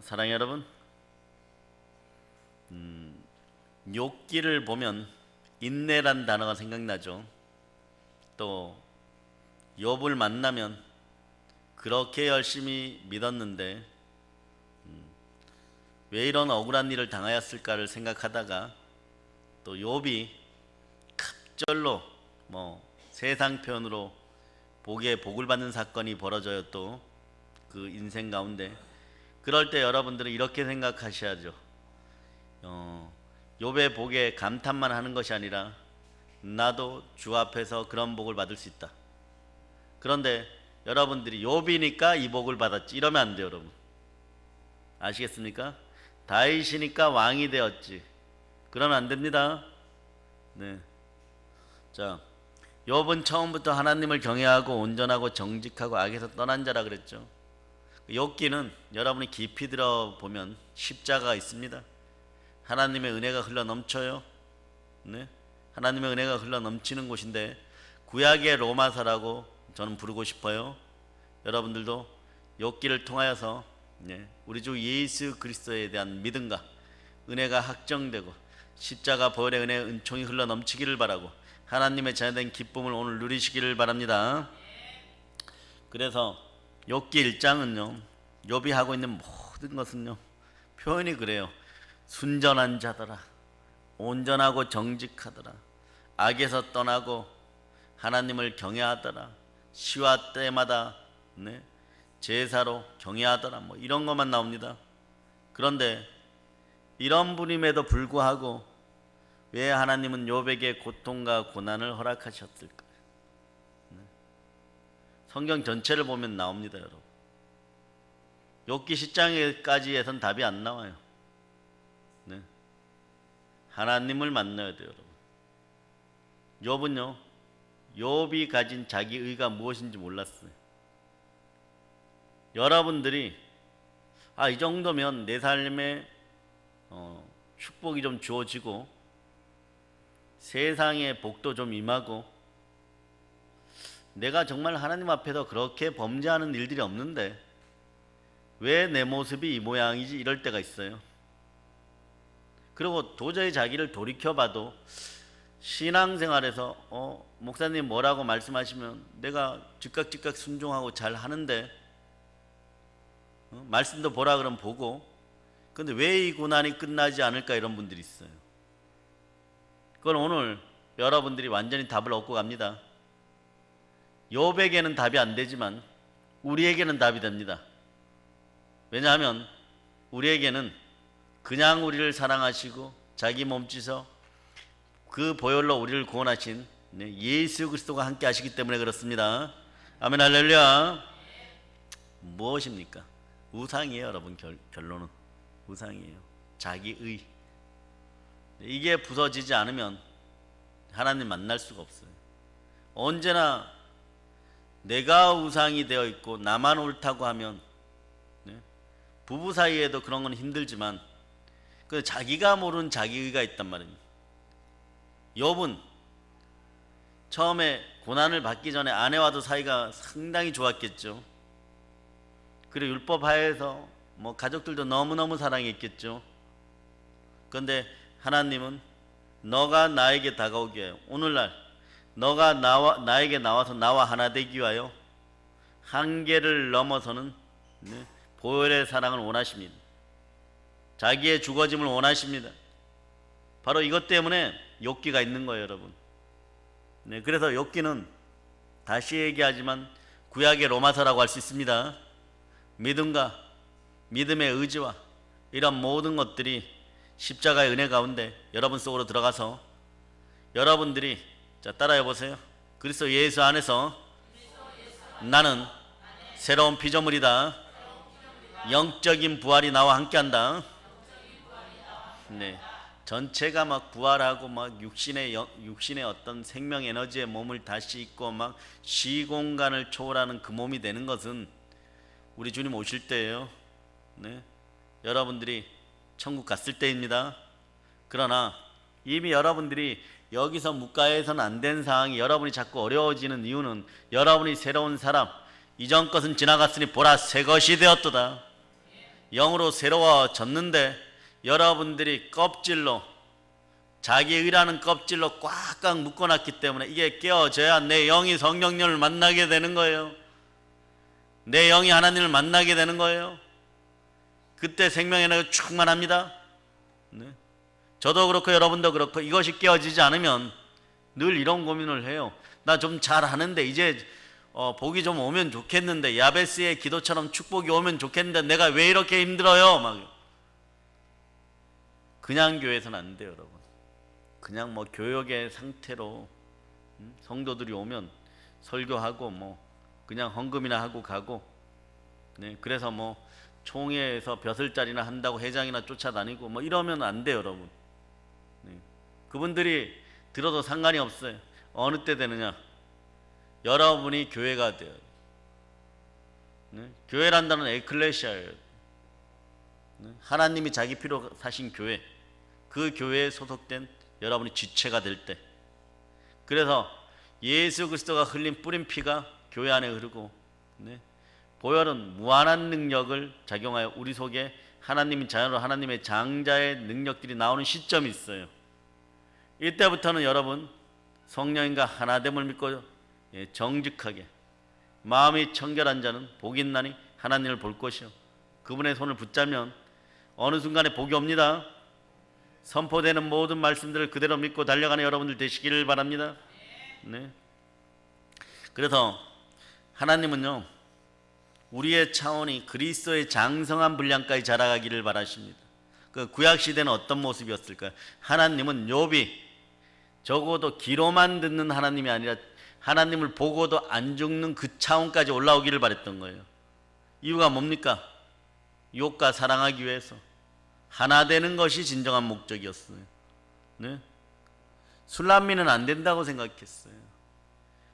사랑의 여러분, 욥기를 보면 인내란 단어가 생각나죠. 또 욥을 만나면 그렇게 열심히 믿었는데 왜 이런 억울한 일을 당하였을까를 생각하다가 또 욥이 갑절로 세상 표현으로 복에 복을 받는 사건이 벌어져요. 또 그 인생 가운데 그럴 때 여러분들은 이렇게 생각하셔야죠. 욥의 복에 감탄만 하는 것이 아니라 나도 주 앞에서 그런 복을 받을 수 있다. 그런데 여러분들이 욥이니까 이 복을 받았지 이러면 안 돼요. 여러분 아시겠습니까? 다윗이니까 왕이 되었지 그러면 안 됩니다. 네. 자, 욥은 처음부터 하나님을 경외하고 온전하고 정직하고 악에서 떠난 자라 그랬죠. 욥기는 여러분이 깊이 들어보면 십자가가 있습니다. 하나님의 은혜가 흘러 넘쳐요. 네? 하나님의 은혜가 흘러 넘치는 곳인데 구약의 로마서라고 저는 부르고 싶어요. 여러분들도 욥기를 통하여서 우리 주 예수 그리스도에 대한 믿음과 은혜가 확정되고 십자가 보혈의 은혜 은총이 흘러 넘치기를 바라고 하나님의 자녀된 기쁨을 오늘 누리시기를 바랍니다. 그래서 욥기 1장은요 욥이 하고 있는 모든 것은요 표현이 그래요. 순전한 자더라, 온전하고 정직하더라, 악에서 떠나고 하나님을 경외하더라, 시와 때마다 제사로 경외하더라, 이런 것만 나옵니다. 그런데 이런 분임에도 불구하고 왜 하나님은 욥에게 고통과 고난을 허락하셨을까? 성경 전체를 보면 나옵니다. 여러분 욥기 10장까지에선 답이 안 나와요. 하나님을 만나야 돼요. 여러분 욥은요 욥이 가진 자기 의가 무엇인지 몰랐어요. 여러분들이 이 정도면 내 삶에 축복이 좀 주어지고 세상에 복도 좀 임하고 내가 정말 하나님 앞에서 그렇게 범죄하는 일들이 없는데 왜 내 모습이 이 모양이지 이럴 때가 있어요. 그리고 도저히 자기를 돌이켜봐도 신앙생활에서 목사님 뭐라고 말씀하시면 내가 즉각 순종하고 잘 하는데 말씀도 보라 그러면 보고 근데 왜 이 고난이 끝나지 않을까 이런 분들이 있어요. 그건 오늘 여러분들이 완전히 답을 얻고 갑니다. 욥에게는 답이 안 되지만 우리에게는 답이 됩니다. 왜냐하면 우리에게는 그냥 우리를 사랑하시고 자기 몸짓어 그 보혈로 우리를 구원하신 예수 그리스도가 함께 하시기 때문에 그렇습니다. 아멘 할렐루야. 무엇입니까? 우상이에요. 여러분 결론은 우상이에요. 자기의. 이게 부서지지 않으면 하나님 만날 수가 없어요. 언제나 내가 우상이 되어 있고 나만 옳다고 하면 부부 사이에도 그런 건 힘들지만 자기가 모르는 자기의가 있단 말입니다. 욥은 처음에 고난을 받기 전에 아내와도 사이가 상당히 좋았겠죠. 그리고 율법 하에서 가족들도 너무너무 사랑했겠죠. 그런데 하나님은 너가 나에게 다가오기 위하여 오늘날 너가 나에게 나와서 나와 하나 되기 위하여 한계를 넘어서는 보혈의 사랑을 원하십니다. 자기의 죽어짐을 원하십니다. 바로 이것 때문에 욥기가 있는 거예요. 여러분 그래서 욥기는 다시 얘기하지만 구약의 로마서라고 할 수 있습니다. 믿음과 믿음의 의지와 이런 모든 것들이 십자가의 은혜 가운데 여러분 속으로 들어가서 여러분들이 따라해 보세요. 그리스도 예수 안에서 나는 새로운 피조물이다. 영적인 부활이 나와 함께한다. 전체가 부활하고 육신의 어떤 생명 에너지의 몸을 다시 입고 시공간을 초월하는 그 몸이 되는 것은 우리 주님 오실 때예요. 여러분들이 천국 갔을 때입니다. 그러나 이미 여러분들이 여기서 묵가에서는 안 된 상황이 여러분이 자꾸 어려워지는 이유는 여러분이 새로운 사람 이전 것은 지나갔으니 보라 새 것이 되었도다. 영으로 새로워졌는데 여러분들이 껍질로 자기 의라는 껍질로 꽉꽉 묶어놨기 때문에 이게 깨어져야 내 영이 성령님을 만나게 되는 거예요. 내 영이 하나님을 만나게 되는 거예요. 그때 생명의 에너지가 충만합니다. 네. 저도 그렇고 여러분도 그렇고 이것이 깨어지지 않으면 늘 이런 고민을 해요. 나 좀 잘하는데 이제 복이 좀 오면 좋겠는데, 야베스의 기도처럼 축복이 오면 좋겠는데 내가 왜 이렇게 힘들어요? 막 그냥 교회에서는 안 돼요, 여러분. 그냥 뭐 교역의 상태로 성도들이 오면 설교하고 뭐 그냥 헌금이나 하고 가고, 네, 그래서 뭐 총회에서 벼슬자리나 한다고 회장이나 쫓아다니고 뭐 이러면 안 돼요, 여러분. 네. 그분들이 들어도 상관이 없어요. 어느 때 되느냐? 여러분이 교회가 돼요. 네? 교회란다는 에클레시아예요. 네? 하나님이 자기 피로 사신 교회, 그 교회에 소속된 여러분이 지체가 될 때, 그래서 예수 그리스도가 흘린 뿌린 피가 교회 안에 흐르고, 네? 보혈은 무한한 능력을 작용하여 우리 속에 하나님의 자녀로 하나님의 장자의 능력들이 나오는 시점이 있어요. 이때부터는 여러분 성령님과 하나됨을 믿고 정직하게 마음이 청결한 자는 복이 있나니 하나님을 볼 것이요, 그분의 손을 붙잡으면 어느 순간에 복이 옵니다. 선포되는 모든 말씀들을 그대로 믿고 달려가는 여러분들 되시기를 바랍니다. 네. 그래서 하나님은요, 우리의 차원이 그리스도의 장성한 분량까지 자라가기를 바라십니다. 그 구약 시대는 어떤 모습이었을까요? 하나님은 욥이 적어도 귀로만 듣는 하나님이 아니라 하나님을 보고도 안 죽는 그 차원까지 올라오기를 바랬던 거예요. 이유가 뭡니까? 욥과 사랑하기 위해서 하나 되는 것이 진정한 목적이었어요. 네? 술람미는 안 된다고 생각했어요.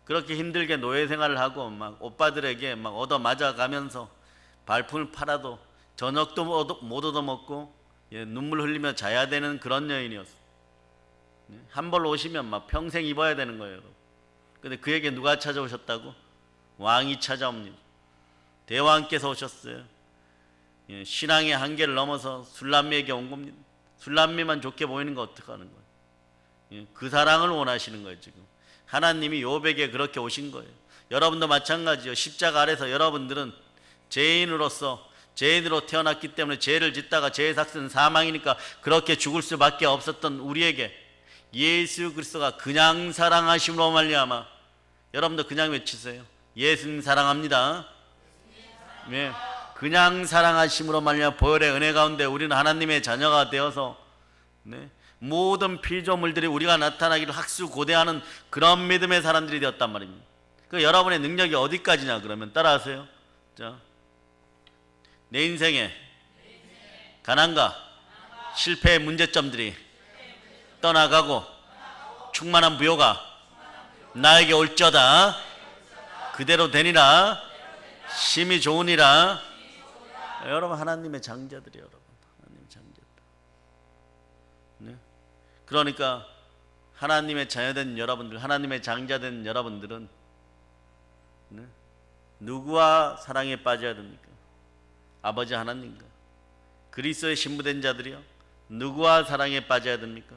그렇게 힘들게 노예 생활을 하고 막 오빠들에게 막 얻어 맞아가면서 발품을 팔아도 저녁도 못 얻어먹고 눈물 흘리며 자야 되는 그런 여인이었어요. 한 벌 오시면 막 평생 입어야 되는 거예요. 근데 그에게 누가 찾아오셨다고? 왕이 찾아옵니다. 대왕께서 오셨어요. 신앙의 한계를 넘어서 술람미에게 온 겁니다. 술람미만 좋게 보이는 거 어떡하는 거예요? 그 사랑을 원하시는 거예요. 지금 하나님이 욥에게 그렇게 오신 거예요. 여러분도 마찬가지요. 십자가 아래서 여러분들은 죄인으로 태어났기 때문에 죄를 짓다가 죄의 삭스는 사망이니까 그렇게 죽을 수밖에 없었던 우리에게 예수 그리스도가 그냥 사랑하심으로 말미암아, 여러분도 그냥 외치세요. 예수님 사랑합니다. 네. 그냥 사랑하심으로 말미암아 보혈의 은혜 가운데 우리는 하나님의 자녀가 되어서, 네, 모든 피조물들이 우리가 나타나기를 학수고대하는 그런 믿음의 사람들이 되었단 말입니다. 그 여러분의 능력이 어디까지냐 그러면 따라하세요. 자, 내 인생에 가난과 실패의 문제점들이 떠나가고 충만한 부요가 나에게 올지어다. 그대로 되니라. 심히 좋으니라. 여러분 하나님의 장자들이에요. 여러분 하나님의 장자들. 네? 그러니까 하나님의 자녀된 여러분들, 하나님의 장자된 여러분들은, 네, 누구와 사랑에 빠져야 됩니까? 아버지 하나님과. 그리스도의 신부된 자들이요, 누구와 사랑에 빠져야 됩니까?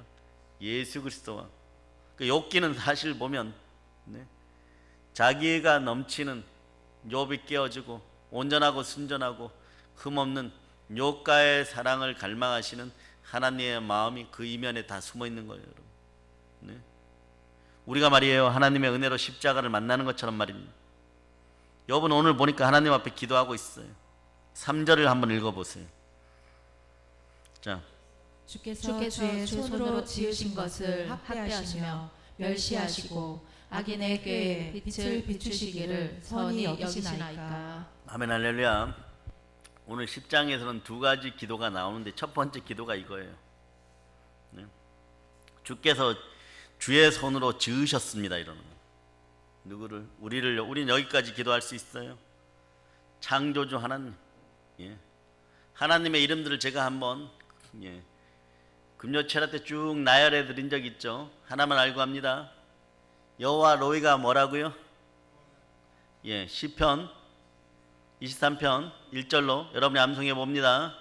예수 그리스도와. 그 욥기는 사실 보면, 네, 자기가 넘치는 욥이 깨어지고 온전하고 순전하고 흠없는 욥과의 사랑을 갈망하시는 하나님의 마음이 그 이면에 다 숨어 있는 거예요, 여러분. 네? 우리가 말이에요, 하나님의 은혜로 십자가를 만나는 것처럼 말입니다. 욥은 오늘 보니까 하나님 앞에 기도하고 있어요. 3절을 한번 읽어보세요. 자, 주께서 주의 손으로 지으신 것을 학대하시며 멸시하시고 악인의 꾀에 빛을 비추시기를 선히 여기시나이까. 아멘 할렐루야. 오늘 10장에서는 두 가지 기도가 나오는데 첫 번째 기도가 이거예요. 네? 주께서 주의 손으로 지으셨습니다. 이러는 거예요. 누구를? 우리는 여기까지 기도할 수 있어요. 창조주 하나님. 예. 하나님의 이름들을 제가 한번, 예, 금요체라 때 쭉 나열해 드린 적 있죠. 하나만 알고 합니다. 여호와 로이가 뭐라고요? 예, 시편 23편 1절로 여러분이 암송해 봅니다.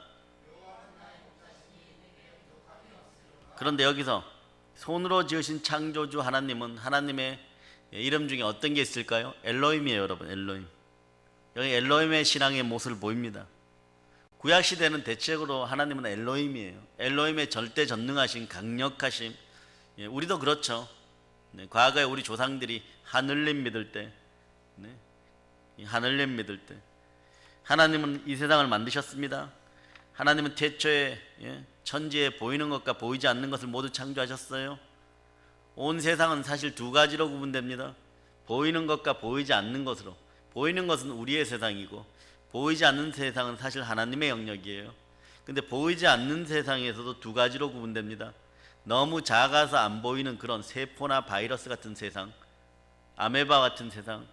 그런데 여기서 손으로 지으신 창조주 하나님은 하나님의 이름 중에 어떤 게 있을까요? 엘로힘이에요, 여러분. 엘로힘. 여기 엘로힘의 신앙의 모습을 보입니다. 구약 시대는 대체적으로 하나님은 엘로힘이에요. 엘로힘의 절대전능하신 강력하심. 우리도 그렇죠. 과거에 우리 조상들이 하늘님 믿을 때, 하늘님 믿을 때 하나님은 이 세상을 만드셨습니다. 하나님은 태초에 천지에 보이는 것과 보이지 않는 것을 모두 창조하셨어요. 온 세상은 사실 두 가지로 구분됩니다. 보이는 것과 보이지 않는 것으로. 보이는 것은 우리의 세상이고 보이지 않는 세상은 사실 하나님의 영역이에요. 근데 보이지 않는 세상에서도 두 가지로 구분됩니다. 너무 작아서 안 보이는 그런 세포나 바이러스 같은 세상, 아메바 같은 세상.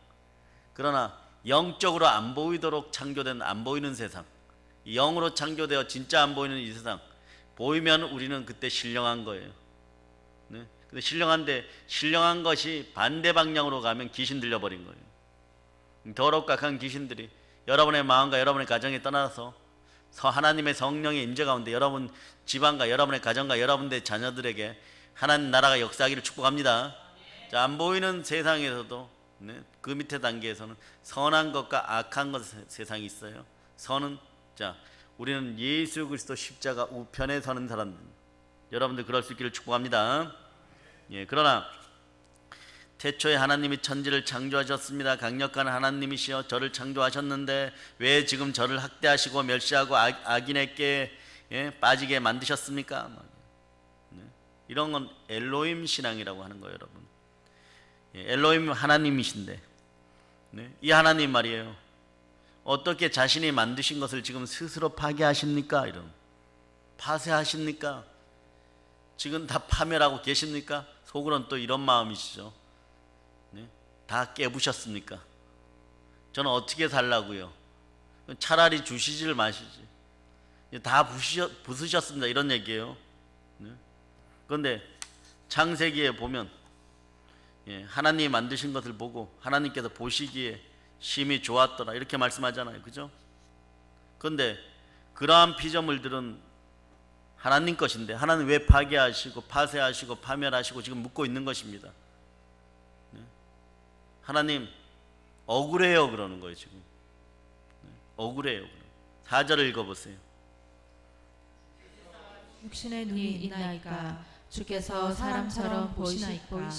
그러나 영적으로 안 보이도록 창조된 안 보이는 세상, 영으로 창조되어 진짜 안 보이는 이 세상, 보이면 우리는 그때 신령한 거예요. 근데 신령한 것이 반대 방향으로 가면 귀신 들려버린 거예요. 더럽고 악한 귀신들이 여러분의 마음과 여러분의 가정에 떠나서 하나님의 성령의 임재 가운데 여러분 집안과 여러분의 가정과 여러분의 자녀들에게 하나님 나라가 역사하기를 축복합니다. 자, 안 보이는 세상에서도 그 밑에 단계에서는 선한 것과 악한 것 세상이 있어요. 선은 우리는 예수 그리스도 십자가 우편에 서는 사람들. 여러분들 그럴 수 있기를 축복합니다. 그러나 태초에 하나님이 천지를 창조하셨습니다. 강력한 하나님이시여 저를 창조하셨는데 왜 지금 저를 학대하시고 멸시하고 악인에게 빠지게 만드셨습니까? 이런 건 엘로힘 신앙이라고 하는 거예요, 여러분. 엘로힘 하나님이신데 이 하나님 말이에요. 어떻게 자신이 만드신 것을 지금 스스로 파괴하십니까? 이런 파쇄하십니까? 지금 다 파멸하고 계십니까? 속으로는 또 이런 마음이시죠. 다 깨부셨습니까? 저는 어떻게 살라고요? 차라리 주시지를 마시지. 다 부수셨습니다. 이런 얘기예요. 그런데 창세기에 보면 하나님이 만드신 것을 보고 하나님께서 보시기에 심히 좋았더라 이렇게 말씀하잖아요. 그죠? 그런데 그러한 피조물들은 하나님 것인데 하나님 왜 파괴하시고 파쇄하시고 파멸하시고 지금 묻고 있는 것입니다. 하나님 억울해요 그러는 거예요. 지금 억울해요. 4절을 읽어보세요. 육신의 눈이 있나이까 주께서 사람처럼 보이시나이까.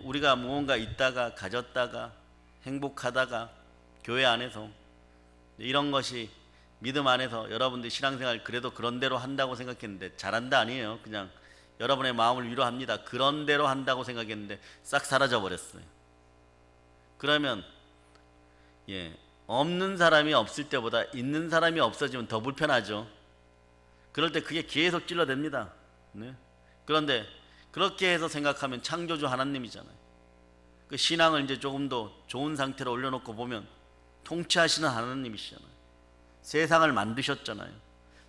우리가 무언가 있다가 가졌다가 행복하다가 교회 안에서 이런 것이 믿음 안에서 여러분들 신앙생활 그래도 그런 대로 한다고 생각했는데 잘한다 아니에요. 그냥 여러분의 마음을 위로합니다. 그런 대로 한다고 생각했는데 싹 사라져 버렸어요. 그러면 없는 사람이 없을 때보다 있는 사람이 없어지면 더 불편하죠. 그럴 때 그게 계속 찔러댑니다. 그런데 그렇게 해서 생각하면 창조주 하나님이잖아요. 그 신앙을 이제 조금 더 좋은 상태로 올려놓고 보면 통치하시는 하나님이시잖아요. 세상을 만드셨잖아요.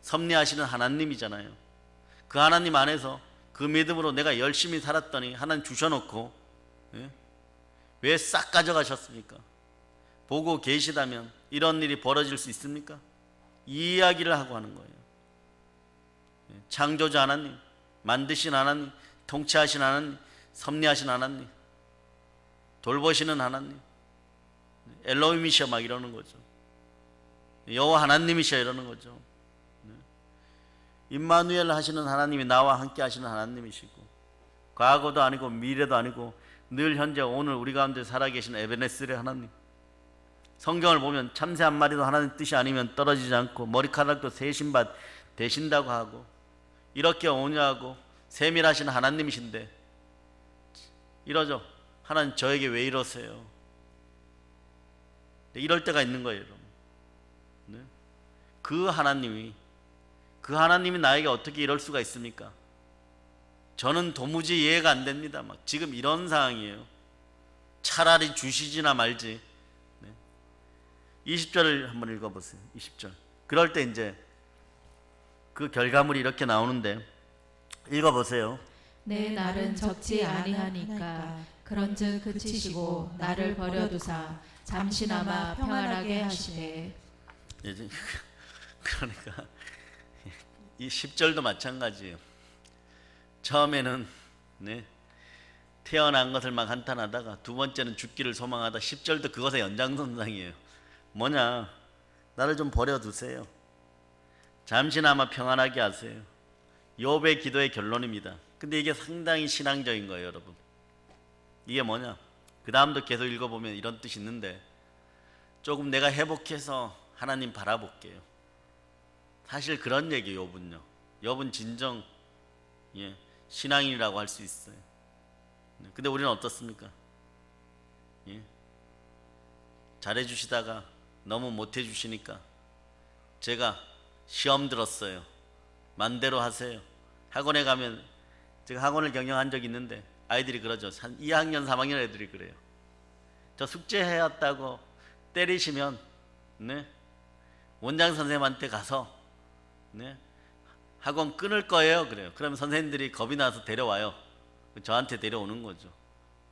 섭리하시는 하나님이잖아요. 그 하나님 안에서 그 믿음으로 내가 열심히 살았더니 하나님 주셔놓고 왜 싹 가져가셨습니까? 보고 계시다면 이런 일이 벌어질 수 있습니까? 이 이야기를 하고 하는 거예요. 창조주 하나님, 만드신 하나님, 통치하신 하나님, 섭리하신 하나님, 돌보시는 하나님, 엘로힘이셔 막 이러는 거죠. 여호와 하나님이셔 이러는 거죠. 임마누엘 하시는 하나님이 나와 함께 하시는 하나님이시고 과거도 아니고 미래도 아니고 늘 현재 오늘 우리 가운데 살아계신 에베네셀의 하나님. 성경을 보면 참새 한 마리도 하나님 뜻이 아니면 떨어지지 않고 머리카락도 새 신밭 되신다고 하고 이렇게 온유하고 세밀하신 하나님이신데 이러죠. 하나님 저에게 왜 이러세요? 이럴 때가 있는 거예요. 그 하나님이 나에게 어떻게 이럴 수가 있습니까? 저는 도무지 이해가 안 됩니다. 막 지금 이런 상황이에요. 차라리 주시지나 말지. 20절을 한번 읽어보세요. 20절. 그럴 때 이제 그 결과물이 이렇게 나오는데 읽어보세요. 내 날은 적지 아니하니까 그런즉 그치시고 나를 버려두사 잠시나마 평안하게 하시되. 이제 그러니까 이 10절도 마찬가지예요. 처음에는 네, 태어난 것을 막 한탄하다가 두 번째는 죽기를 소망하다 10절도 그것의 연장선상이에요. 뭐냐? 나를 좀 버려두세요. 잠시나마 평안하게 하세요. 욥의 기도의 결론입니다. 근데 이게 상당히 신앙적인 거예요, 여러분. 이게 뭐냐? 그 다음도 계속 읽어보면 이런 뜻이 있는데, 조금 내가 회복해서 하나님 바라볼게요. 사실 그런 얘기예요, 욥은요. 욥은 진정 신앙인이라고 할 수 있어요. 근데 우리는 어떻습니까? 잘해주시다가 너무 못해주시니까 제가 시험 들었어요. 맘대로 하세요. 학원에 가면, 제가 학원을 경영한 적이 있는데 아이들이 그러죠. 한 2학년 3학년 애들이 그래요. 저 숙제해 왔다고 때리시면 네, 원장 선생님한테 가서 네, 학원 끊을 거예요. 그래요. 그러면 선생님들이 겁이 나서 데려와요. 저한테 데려오는 거죠.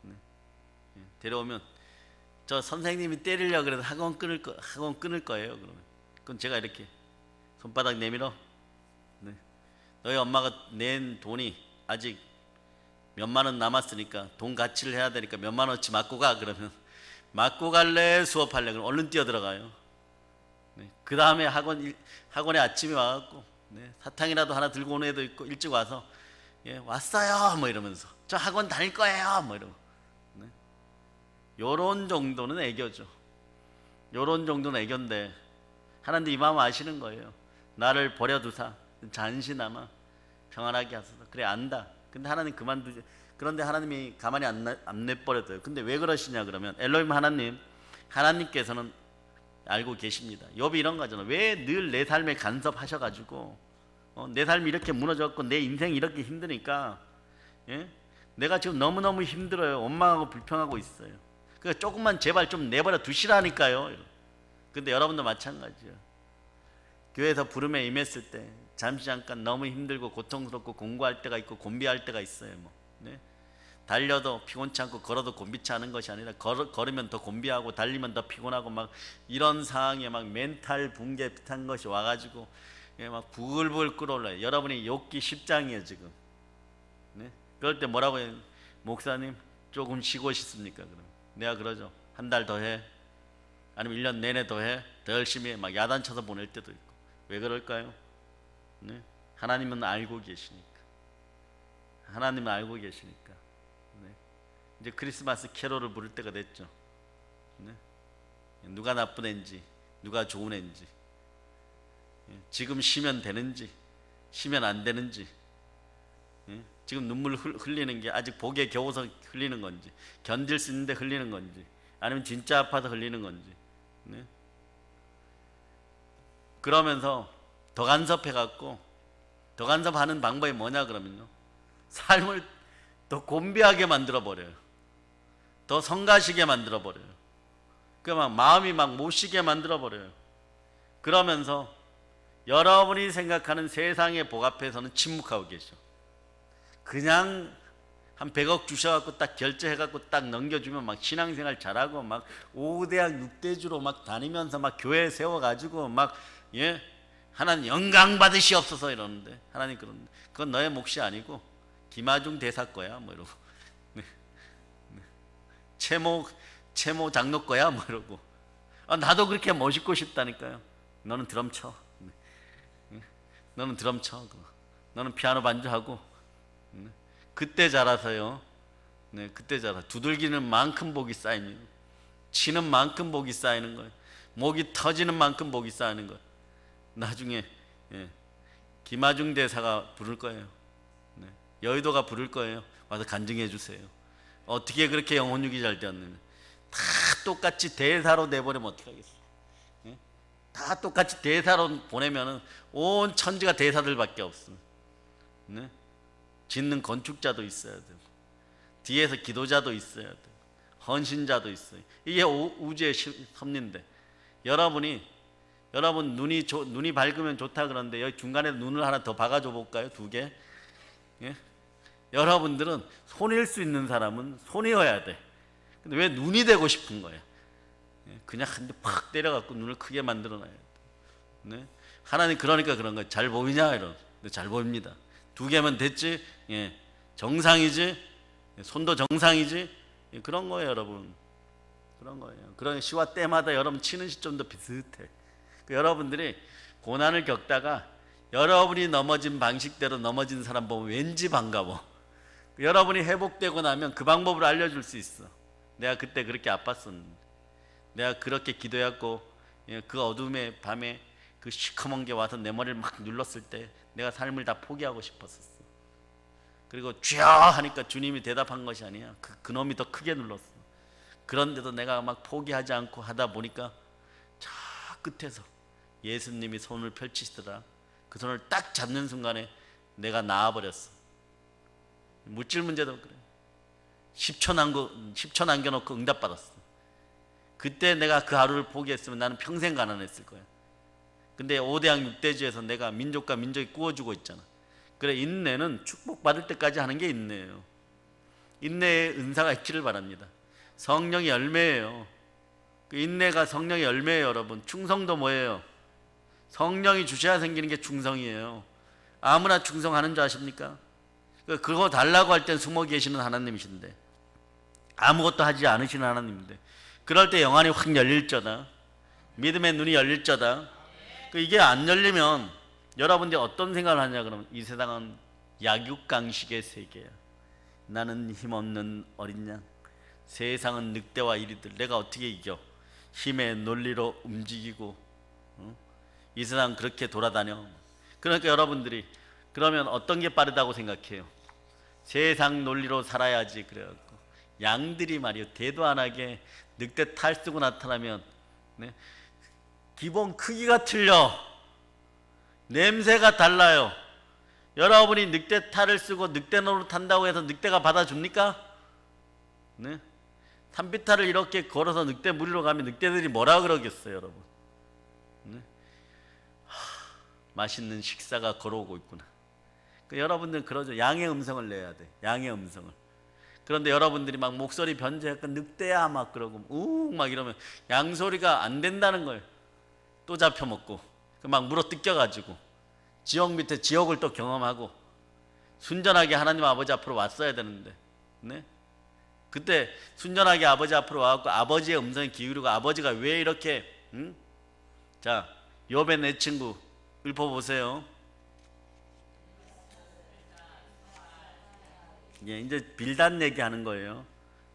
네. 데려오면 저 선생님이 때리려고 그래서 학원 끊을 거예요. 그러면 그럼 제가 이렇게 손바닥 내밀어. 네. 너희 엄마가 낸 돈이 아직 몇만 원 남았으니까 돈 가치를 해야 되니까 몇만 원어치 맞고 가. 그러면 맞고 갈래 수업할래? 그럼 얼른 뛰어 들어가요. 네. 그 다음에 학원에 아침에 와갖고 네. 사탕이라도 하나 들고 오는 애도 있고 일찍 와서 왔어요 뭐 이러면서 저 학원 다닐 거예요 뭐 이러고 네. 요런 정도는 애교죠. 요런 정도는 애교인데 하나님 이 마음 아시는 거예요. 나를 버려두사 잠시나마 평안하게 하소서. 그래 안다. 근데 하나님 그만두지. 그런데 하나님이 가만히 안 내버려둬요. 근데 왜 그러시냐 그러면 엘로힘 하나님께서는 알고 계십니다. 욥이 이런 거잖아. 왜 늘 내 삶에 간섭하셔가지고 내 삶이 이렇게 무너졌고 내 인생이 이렇게 힘드니까 내가 지금 너무너무 힘들어요. 원망하고 불평하고 있어요. 그러니까 조금만 제발 좀 내버려 두시라니까요. 근데 여러분도 마찬가지예요. 교회에서 부름에 임했을 때 잠깐 너무 힘들고 고통스럽고 공부할 때가 있고 곤비할 때가 있어요. 네? 달려도 피곤치 않고 걸어도 곤비치 않은 것이 아니라 걸으면 더 곤비하고 달리면 더 피곤하고 막 이런 상황에 막 멘탈 붕괴 비슷한 것이 와가지고 막 부글부글 끓어올라요. 여러분이 욥기 10장이에요 지금. 네? 그럴 때 뭐라고 해요? 목사님 조금 쉬고 싶습니까? 그럼 내가 그러죠. 한 달 더 해. 아니면 1년 내내 더 해. 더 열심히 해. 막 야단 쳐서 보낼 때도 있고. 왜 그럴까요? 네? 하나님은 알고 계시니까. 하나님은 알고 계시니까. 네? 이제 크리스마스 캐롤을 부를 때가 됐죠. 네? 누가 나쁜 애인지 누가 좋은 애인지, 지금 쉬면 되는지 쉬면 안 되는지, 지금 눈물 흘리는 게 아직 복에 겨워서 흘리는 건지, 견딜 수 있는데 흘리는 건지, 아니면 진짜 아파서 흘리는 건지. 네? 그러면서 더 간섭해갖고, 더 간섭하는 방법이 뭐냐 그러면요, 삶을 더 곤비하게 만들어버려요. 더 성가시게 만들어버려요. 막 마음이 막 못 쉬게 만들어버려요. 그러면서 여러분이 생각하는 세상의 복 앞에서는 침묵하고 계셔. 그냥 한 100억 주셔갖고 딱 결제해갖고 딱 넘겨주면 막 신앙생활 잘하고 막 5대학 6대주로 막 다니면서 막 교회 세워가지고 막 하나님 영광 받으시옵소서 이러는데, 하나님 그런데 그건 너의 몫이 아니고 김아중 대사 거야 뭐 이러고, 채모 장로 거야 뭐 이러고, 나도 그렇게 멋있고 싶다니까요. 너는 드럼 쳐. 너는 드럼 쳐. 너는 피아노 반주하고. 그때 자라서요. 네, 그때 자라. 두들기는 만큼 복이 쌓이면, 치는 만큼 복이 쌓이는 거예요. 목이 터지는 만큼 복이 쌓이는 거예요. 나중에 김아중 대사가 부를 거예요. 네, 여의도가 부를 거예요. 와서 간증해 주세요. 어떻게 그렇게 영혼육이 잘 되었느냐. 다 똑같이 대사로 내보내면 어떡하겠어요. 다 똑같이 대사로 보내면은 온 천지가 대사들밖에 없습니다. 네? 짓는 건축자도 있어야 되고, 뒤에서 기도자도 있어야 되고, 헌신자도 있어요. 이게 우주의 섭리인데, 여러분 눈이 밝으면 좋다 그러는데 여기 중간에 눈을 하나 더 박아줘 볼까요? 2개. 여러분들은 손일 수 있는 사람은 손이어야 돼. 근데 왜 눈이 되고 싶은 거야? 그냥 한 대 팍 때려갖고 눈을 크게 만들어놔야 돼. 네? 하나님 그러니까 그런 거야. 잘 보이냐 이런. 근데 잘 보입니다. 2개면 됐지. 예. 정상이지. 손도 정상이지. 예. 그런 거예요, 여러분. 그런 거예요. 그런 시와 때마다 여러분 치는 시점도 비슷해. 여러분들이 고난을 겪다가 여러분이 넘어진 방식대로 넘어진 사람 보면 왠지 반가워. 여러분이 회복되고 나면 그 방법을 알려줄 수 있어. 내가 그때 그렇게 아팠었는데, 내가 그렇게 기도했고, 그 어둠의 밤에 그 시커먼 게 와서 내 머리를 막 눌렀을 때 내가 삶을 다 포기하고 싶었었어. 그리고 주여 하니까 주님이 대답한 것이 아니야. 그 놈이 더 크게 눌렀어. 그런데도 내가 막 포기하지 않고 하다 보니까 저 끝에서 예수님이 손을 펼치시더라. 그 손을 딱 잡는 순간에 내가 나아버렸어. 물질 문제도 그래. 10초 남겨놓고 응답받았어. 그때 내가 그 하루를 포기했으면 나는 평생 가난했을 거야. 근데 5대양 6대주에서 내가 민족과 민족이 구워주고 있잖아. 그래, 인내는 축복받을 때까지 하는 게 인내예요. 인내의 은사가 있기를 바랍니다. 성령의 열매예요. 그 인내가 성령의 열매예요, 여러분. 충성도 뭐예요? 성령이 주셔야 생기는 게 충성이에요. 아무나 충성하는 줄 아십니까? 그거 달라고 할 땐 숨어 계시는 하나님이신데, 아무것도 하지 않으시는 하나님인데, 그럴 때 영안이 확 열릴 자다. 믿음의 눈이 열릴 자다. 이게 안 열리면 여러분들이 어떤 생각을 하냐 그러면, 이 세상은 약육강식의 세계야. 나는 힘없는 어린 양, 세상은 늑대와 이리들, 내가 어떻게 이겨? 힘의 논리로 움직이고, 이 세상 그렇게 돌아다녀. 그러니까 여러분들이 그러면 어떤 게 빠르다고 생각해요? 세상 논리로 살아야지. 그래갖고 양들이 말이요, 대도 안 하게 늑대 탈 쓰고 나타나면, 네? 기본 크기가 틀려. 냄새가 달라요. 여러분이 늑대 탈을 쓰고 늑대 노릇 탄다고 해서 늑대가 받아줍니까? 네? 산비탈을 이렇게 걸어서 늑대 무리로 가면 늑대들이 뭐라 그러겠어요, 여러분? 네? 맛있는 식사가 걸어오고 있구나. 여러분들은 그러죠. 양의 음성을 내야 돼. 양의 음성을. 그런데 여러분들이 막 목소리 변조해서 늑대야 막 그러고 막 이러면 양소리가 안 된다는 걸 또 잡혀먹고 막 물어 뜯겨가지고 지옥 밑에 지옥을 또 경험하고, 순전하게 하나님 아버지 앞으로 왔어야 되는데, 네? 그때 순전하게 아버지 앞으로 와갖고 아버지의 음성에 기울이고, 아버지가 왜 이렇게, 자, 욥의 내 친구 읊어보세요. 예, 이제 빌단 얘기하는 거예요.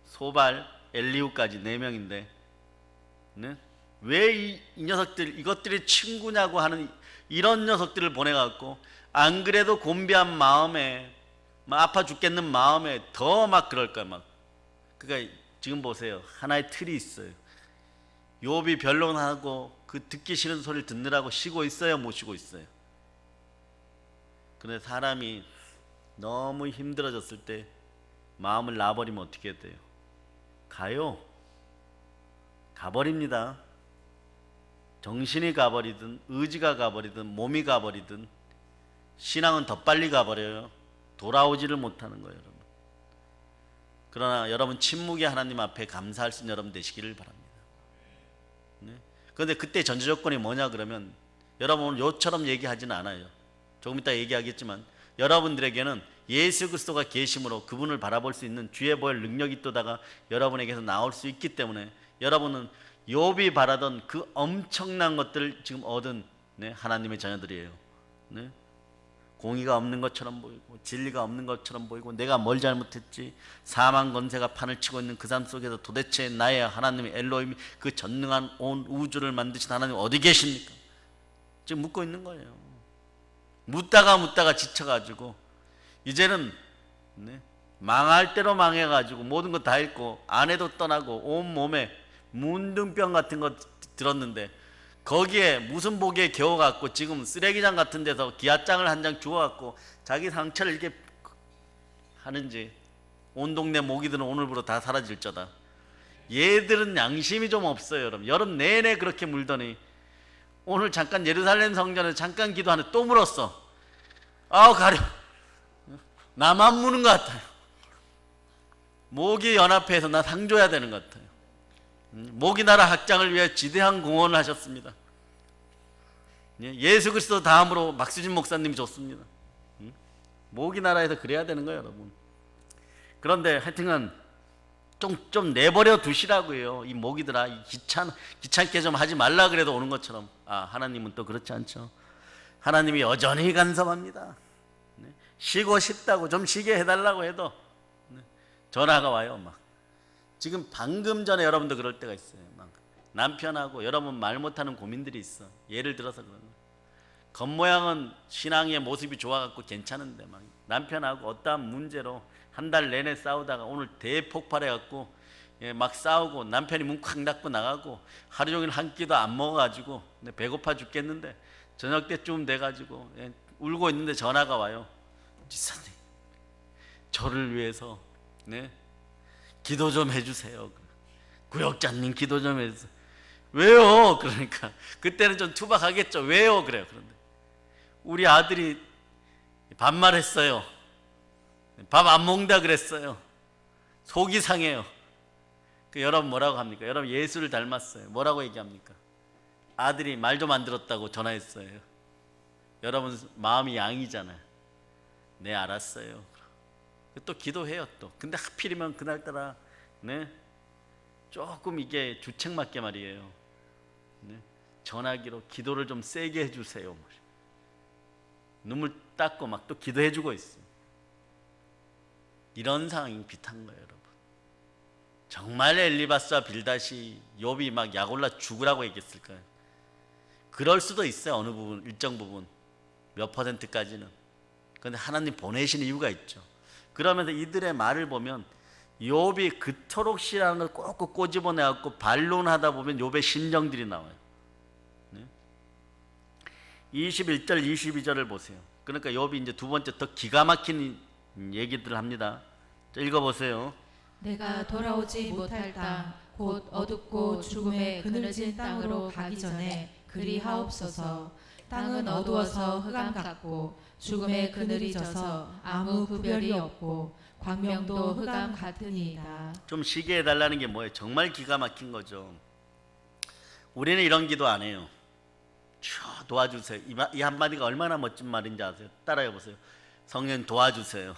소발, 엘리후까지 4명인데, 네? 왜 이 녀석들, 이것들이 친구냐고 하는 이런 녀석들을 보내갖고, 안 그래도 곤비한 마음에, 막 아파 죽겠는 마음에 더 막 그럴 거야, 막. 그러니까 지금 보세요. 하나의 틀이 있어요. 욥이 변론하고 그 듣기 싫은 소리를 듣느라고 쉬고 있어요, 못 쉬고 있어요? 그런데 사람이 너무 힘들어졌을 때 마음을 놔버리면 어떻게 돼요? 가요. 가버립니다. 정신이 가버리든 의지가 가버리든 몸이 가버리든 신앙은 더 빨리 가버려요. 돌아오지를 못하는 거예요, 여러분. 그러나 여러분 침묵의 하나님 앞에 감사할 수 있는 여러분 되시기를 바랍니다. 네? 그런데 그때 전제 조건이 뭐냐 그러면, 여러분 오늘 요처럼 얘기하지는 않아요. 조금 이따 얘기하겠지만, 여러분들에게는 예수 그리스도가 계심으로 그분을 바라볼 수 있는 주의 보혈 능력이 있다가 여러분에게서 나올 수 있기 때문에, 여러분은 욥이 바라던 그 엄청난 것들을 지금 얻은, 네? 하나님의 자녀들이에요. 네? 공의가 없는 것처럼 보이고 진리가 없는 것처럼 보이고 내가 뭘 잘못했지, 사망 권세가 판을 치고 있는 그 삶 속에서 도대체 나의 하나님의 엘로힘이, 그 전능한 온 우주를 만드신 하나님 어디 계십니까? 지금 묻고 있는 거예요. 묻다가 지쳐가지고 이제는, 네? 망할 대로 망해가지고 모든 거 다 잃고 아내도 떠나고 온 몸에 문둥병 같은 거 들었는데, 거기에 무슨 복에 겨워갖고 지금 쓰레기장 같은 데서 기아장을 한 장 주워갖고 자기 상처를 이렇게 하는지, 온 동네 모기들은 오늘부로 다 사라질 자다. 얘들은 양심이 좀 없어요, 여러분. 여름 내내 그렇게 물더니 오늘 잠깐 예루살렘 성전에 잠깐 기도하는데 또 물었어. 아우 가려. 나만 무는 것 같아요. 모기 연합회에서 나 상 줘야 되는 것 같아요. 모기나라 확장을 위해 지대한 공헌을 하셨습니다. 예수 그리스도 다음으로 막수진 목사님이 좋습니다. 모기나라에서 그래야 되는 거예요, 여러분. 그런데 하여튼간 좀 내버려 두시라고요. 이 모기들아, 귀찮게 좀 하지 말라 그래도 오는 것처럼. 하나님은 또 그렇지 않죠. 하나님이 여전히 간섭합니다. 쉬고 싶다고 좀 쉬게 해달라고 해도 전화가 와요. 막 지금 방금 전에 여러분도 그럴 때가 있어요. 막 남편하고 여러분 말 못하는 고민들이 있어. 예를 들어서 그런 거. 겉모양은 신앙의 모습이 좋아갖고 괜찮은데 막 남편하고 어떠한 문제로 한 달 내내 싸우다가 오늘 대폭발해갖고 막 싸우고 남편이 문 콱 닫고 나가고 하루 종일 한 끼도 안 먹어가지고 배고파 죽겠는데 저녁 때쯤 돼가지고 울고 있는데 전화가 와요. 지사님, 저를 위해서 기도 좀 해주세요. 구역장님 기도 좀 해주세요. 왜요? 그러니까 그때는 좀 투박하겠죠. 왜요? 그래요. 그런데 우리 아들이 반말했어요. 밥 안 먹는다 그랬어요. 속이 상해요. 여러분 뭐라고 합니까? 여러분 예수를 닮았어요. 뭐라고 얘기합니까? 아들이 말 좀 안 들었다고 전화했어요. 여러분 마음이 양이잖아요. 네, 알았어요. 또 기도해요 또. 근데 하필이면 그날따라 조금 이게 주책맞게 말이에요. 전화기로 기도를 좀 세게 해주세요. 눈물 닦고 막 또 기도해주고 있어요. 이런 상황이 비슷한 거예요, 여러분. 정말 엘리바스와 빌닷이 욥이 막 약올라 죽으라고 얘기했을까요? 그럴 수도 있어요. 어느 부분, 일정 부분, 몇 %까지는. 그런데 하나님 보내신 이유가 있죠. 그러면서 이들의 말을 보면 욥이 그토록 싫어하는 걸 꼭꼭 꼬집어내갖고 반론하다 보면 욥의 심정들이 나와요. 21절 22절을 보세요. 그러니까 욥이 이제 두 번째 더 기가 막힌 얘기들을 합니다. 자, 읽어보세요. 내가 돌아오지 못할 땅 곧 어둡고 죽음의 그늘진 땅으로 가기 전에 그리하옵소서. 땅은 어두워서 흑암 같고 죽음의 그늘이 져서 아무 구별이 없고 광명도 흑암 같으니이다. 좀 쉬게 해달라는 게 뭐예요? 정말 기가 막힌 거죠. 우리는 이런 기도 안 해요. 도와주세요. 이 한마디가 얼마나 멋진 말인지 아세요? 따라해 보세요. 성령 도와주세요.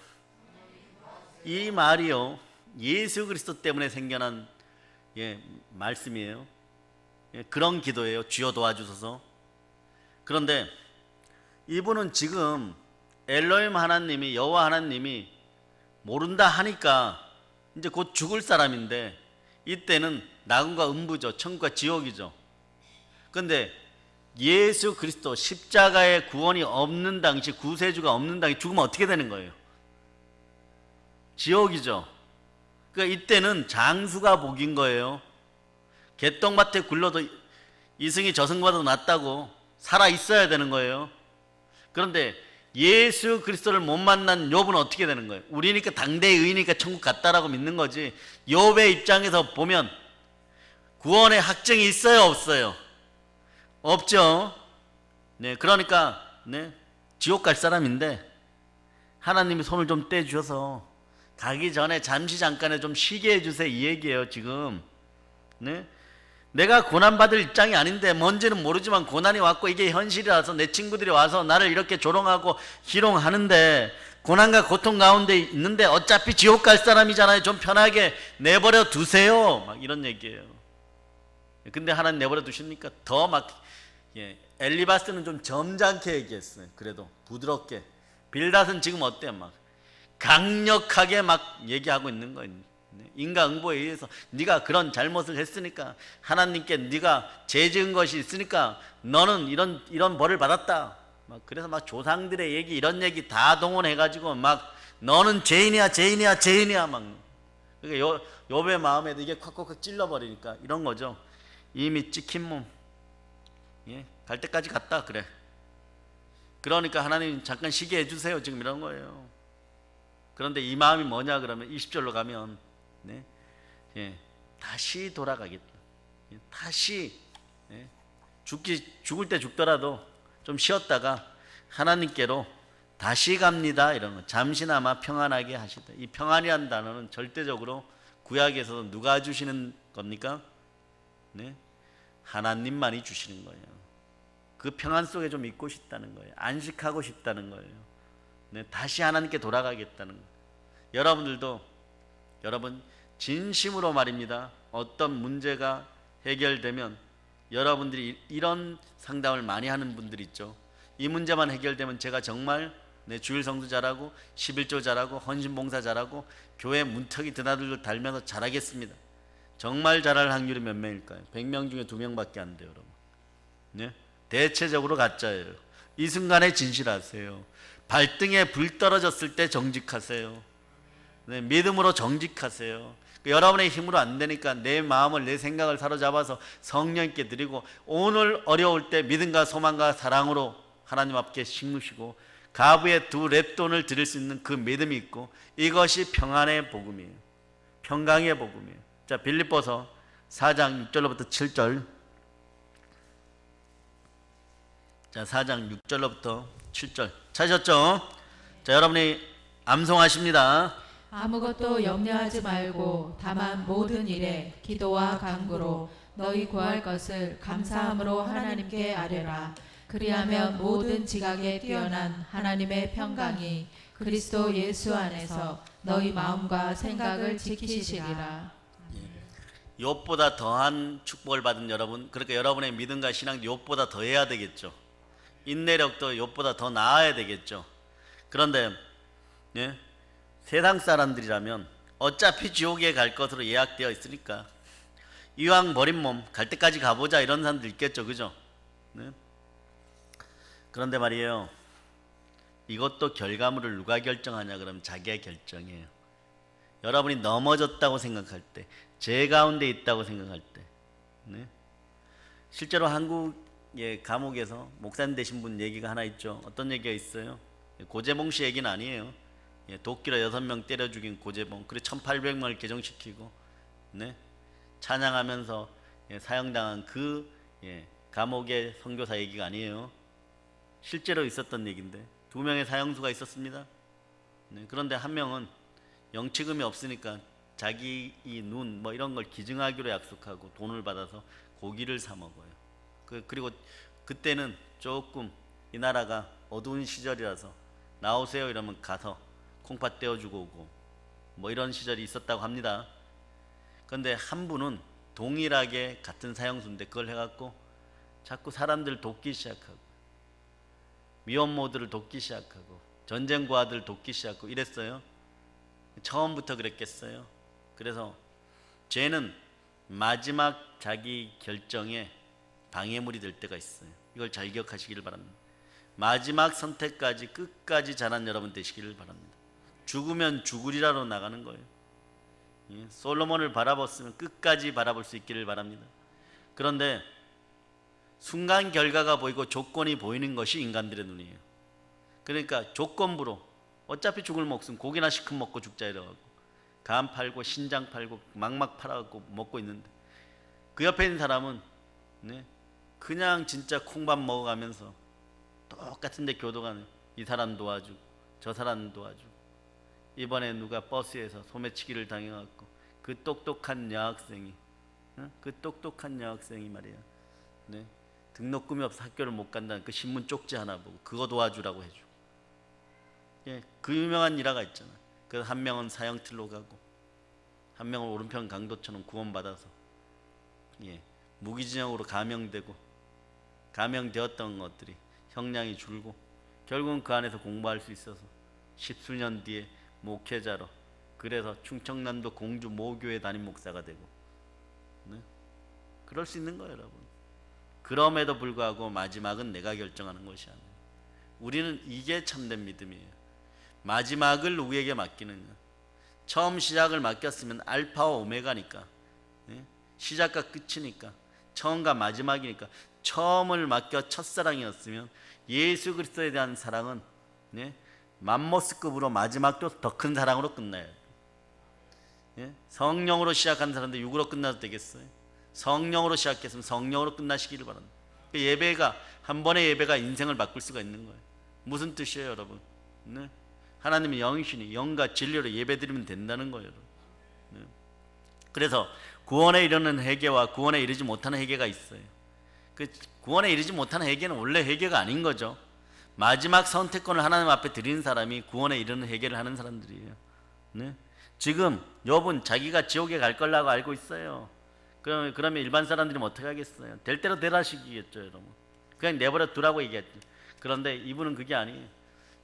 이 말이요, 예수 그리스도 때문에 생겨난 말씀이에요. 그런 기도예요. 주여 도와주소서. 그런데 이분은 지금 엘로힘 하나님이, 여호와 하나님이 모른다 하니까 이제 곧 죽을 사람인데, 이때는 낙원과 음부죠. 천국과 지옥이죠. 그런데 예수 그리스도 십자가의 구원이 없는 당시, 구세주가 없는 당시 죽으면 어떻게 되는 거예요? 지옥이죠. 그러니까 이때는 장수가 복인 거예요. 개똥밭에 굴러도 이승이 저승보다 낫다고 살아 있어야 되는 거예요. 그런데 예수 그리스도를 못 만난 욥은 어떻게 되는 거예요? 우리니까 당대의 의니까 천국 갔다라고 믿는 거지, 욥의 입장에서 보면 구원의 확증이 있어요, 없어요? 없죠. 그러니까 지옥 갈 사람인데 하나님이 손을 좀 떼주셔서 가기 전에 잠깐에 좀 쉬게 해주세요, 이 얘기예요 지금. 내가 고난받을 입장이 아닌데, 뭔지는 모르지만 고난이 왔고 이게 현실이라서 내 친구들이 와서 나를 이렇게 조롱하고 희롱하는데, 고난과 고통 가운데 있는데 어차피 지옥 갈 사람이잖아요. 좀 편하게 내버려 두세요, 막 이런 얘기예요. 근데 하나님 내버려 두십니까? 더 막 엘리바스는 좀 점잖게 얘기했어요. 그래도 부드럽게. 빌닷은 지금 어때요? 막 강력하게 막 얘기하고 있는 거예요. 인과응보에 의해서 네가 그런 잘못을 했으니까, 하나님께 네가 죄 지은 것이 있으니까 너는 이런 벌을 받았다. 막 그래서 막 조상들의 얘기, 이런 얘기 다 동원해가지고 막 너는 죄인이야 막. 그러니까 욥의 마음에도 이게 콱콱콱 찔러버리니까 이런 거죠. 이미 찍힌 몸, 갈 때까지 갔다 그래. 그러니까 하나님 잠깐 쉬게 해주세요, 지금 이런 거예요. 그런데 이 마음이 뭐냐 그러면 20절로 가면 다시 돌아가겠다. 다시 죽을 때 죽더라도 좀 쉬었다가 하나님께로 다시 갑니다. 이런 거. 잠시나마 평안하게 하시다. 이 평안이라는 단어는 절대적으로 구약에서 누가 주시는 겁니까? 네? 하나님만이 주시는 거예요. 그 평안 속에 좀 있고 싶다는 거예요. 안식하고 싶다는 거예요. 네? 다시 하나님께 돌아가겠다는 거예요. 여러분들도 여러분 진심으로 말입니다. 어떤 문제가 해결되면 여러분들이 이런 상담을 많이 하는 분들 있죠. 이 문제만 해결되면 제가 정말 내 주일 성수 잘하고 11조 잘하고 헌신봉사 잘하고 교회 문턱이 드나들고 달면서 잘하겠습니다. 정말 잘할 확률이 몇 명일까요? 100명 중에 2명밖에 안 돼요, 여러분. 네? 대체적으로 가짜예요. 이 순간에 진실하세요. 발등에 불 떨어졌을 때 정직하세요. 네, 믿음으로 정직하세요. 여러분의 힘으로 안 되니까 내 마음을 내 생각을 사로잡아서 성령께 드리고 오늘 어려울 때 믿음과 소망과 사랑으로 하나님 앞에 심으시고 가부에 2 랩돈을 드릴 수 있는 그 믿음이 있고 이것이 평안의 복음이에요. 평강의 복음이에요. 자, 빌립보서 4장 6절로부터 7절. 자, 4장 6절로부터 7절 찾으셨죠? 자, 여러분이 암송하십니다. 아무것도 염려하지 말고 다만 모든 일에 기도와 간구로 너희 구할 것을 감사함으로 하나님께 아뢰라. 그리하면 모든 지각에 뛰어난 하나님의 평강이 그리스도 예수 안에서 너희 마음과 생각을 지키시리라. 욥보다 더한 축복을 받은 여러분, 그러니까 여러분의 믿음과 신앙도 욥보다 더해야 되겠죠. 인내력도 욥보다 더 나아야 되겠죠. 그런데 예? 세상 사람들이라면 어차피 지옥에 갈 것으로 예약되어 있으니까 이왕 버린 몸 갈 때까지 가보자 이런 사람들 있겠죠, 그죠? 네? 그런데 말이에요, 이것도 결과물을 누가 결정하냐 그러면 자기의 결정이에요. 여러분이 넘어졌다고 생각할 때, 죄 가운데 있다고 생각할 때, 네? 실제로 한국의 감옥에서 목사님 되신 분 얘기가 하나 있죠. 어떤 얘기가 있어요? 고재봉 씨 얘기는 아니에요. 도끼로 6명 때려 죽인 고재봉, 그리고 1800명을 개종시키고 네? 찬양하면서 사형당한 그 감옥의 선교사 얘기가 아니에요. 실제로 있었던 얘기인데 2명의 사형수가 있었습니다. 네? 그런데 한 명은 영치금이 없으니까 자기 이 눈 뭐 이런 걸 기증하기로 약속하고 돈을 받아서 고기를 사 먹어요. 그리고 그때는 조금 이 나라가 어두운 시절이라서 나오세요 이러면 가서 콩팥 떼어주고 오고 뭐 이런 시절이 있었다고 합니다. 그런데 한 분은 동일하게 같은 사형수인데 그걸 해갖고 자꾸 사람들 돕기 시작하고 미혼모들을 돕기 시작하고 전쟁 고아들 돕기 시작하고 이랬어요. 처음부터 그랬겠어요. 그래서 죄는 마지막 자기 결정에 방해물이 될 때가 있어요. 이걸 잘 기억하시길 바랍니다. 마지막 선택까지 끝까지 잘한 여러분 되시기를 바랍니다. 죽으면 죽으리라로 나가는 거예요. 솔로몬을 바라봤으면 끝까지 바라볼 수 있기를 바랍니다. 그런데 순간 결과가 보이고 조건이 보이는 것이 인간들의 눈이에요. 그러니까 조건부로 어차피 죽을 목숨 고기나 시큼 먹고 죽자 이러고 간 팔고 신장 팔고 막막 팔아갖고 먹고 있는데 그 옆에 있는 사람은 그냥 진짜 콩밥 먹어가면서 똑같은데 교도관 이 사람 도와주고 저 사람 도와주고 이번에 누가 버스에서 소매치기를 당해갖고 그 똑똑한 여학생이 말이야 등록금이 없어 학교를 못 간다는 그 신문 쪽지 하나 보고 그거 도와주라고 해주고 그 유명한 일화가 있잖아. 그래서 한 명은 사형틀로 가고 한 명은 오른편 강도처럼 구원받아서 무기징역으로 감형되었던 것들이 형량이 줄고 결국은 그 안에서 공부할 수 있어서 10수년 뒤에 목회자로 그래서 충청남도 공주 모교회 담임 목사가 되고 그럴 수 있는 거예요, 여러분. 그럼에도 불구하고 마지막은 내가 결정하는 것이 아니에요. 우리는 이게 참된 믿음이에요. 마지막을 누구에게 맡기느냐. 처음 시작을 맡겼으면 알파와 오메가니까 시작과 끝이니까 처음과 마지막이니까 처음을 맡겨 첫사랑이었으면 예수 그리스도에 대한 사랑은 맘모스급으로 마지막도 더 큰 사랑으로 끝나야 돼요. 성령으로 시작한 사람들 육으로 끝나도 되겠어요? 성령으로 시작했으면 성령으로 끝나시기를 바랍니다. 예배가 한 번의 예배가 인생을 바꿀 수가 있는 거예요. 무슨 뜻이에요, 여러분? 네? 하나님의 영이시니 영과 진리로 예배드리면 된다는 거예요. 네? 그래서 구원에 이르는 회개와 구원에 이르지 못하는 회개가 있어요. 그 구원에 이르지 못하는 회개는 원래 회개가 아닌 거죠. 마지막 선택권을 하나님 앞에 드리는 사람이 구원에 이르는 회개를 하는 사람들이에요. 네? 지금 욥은 자기가 지옥에 갈 거라고 알고 있어요. 그러면 일반 사람들이 어떻게 하겠어요? 될 대로 되라시겠죠, 여러분. 그냥 내버려 두라고 얘기했죠. 그런데 이분은 그게 아니에요.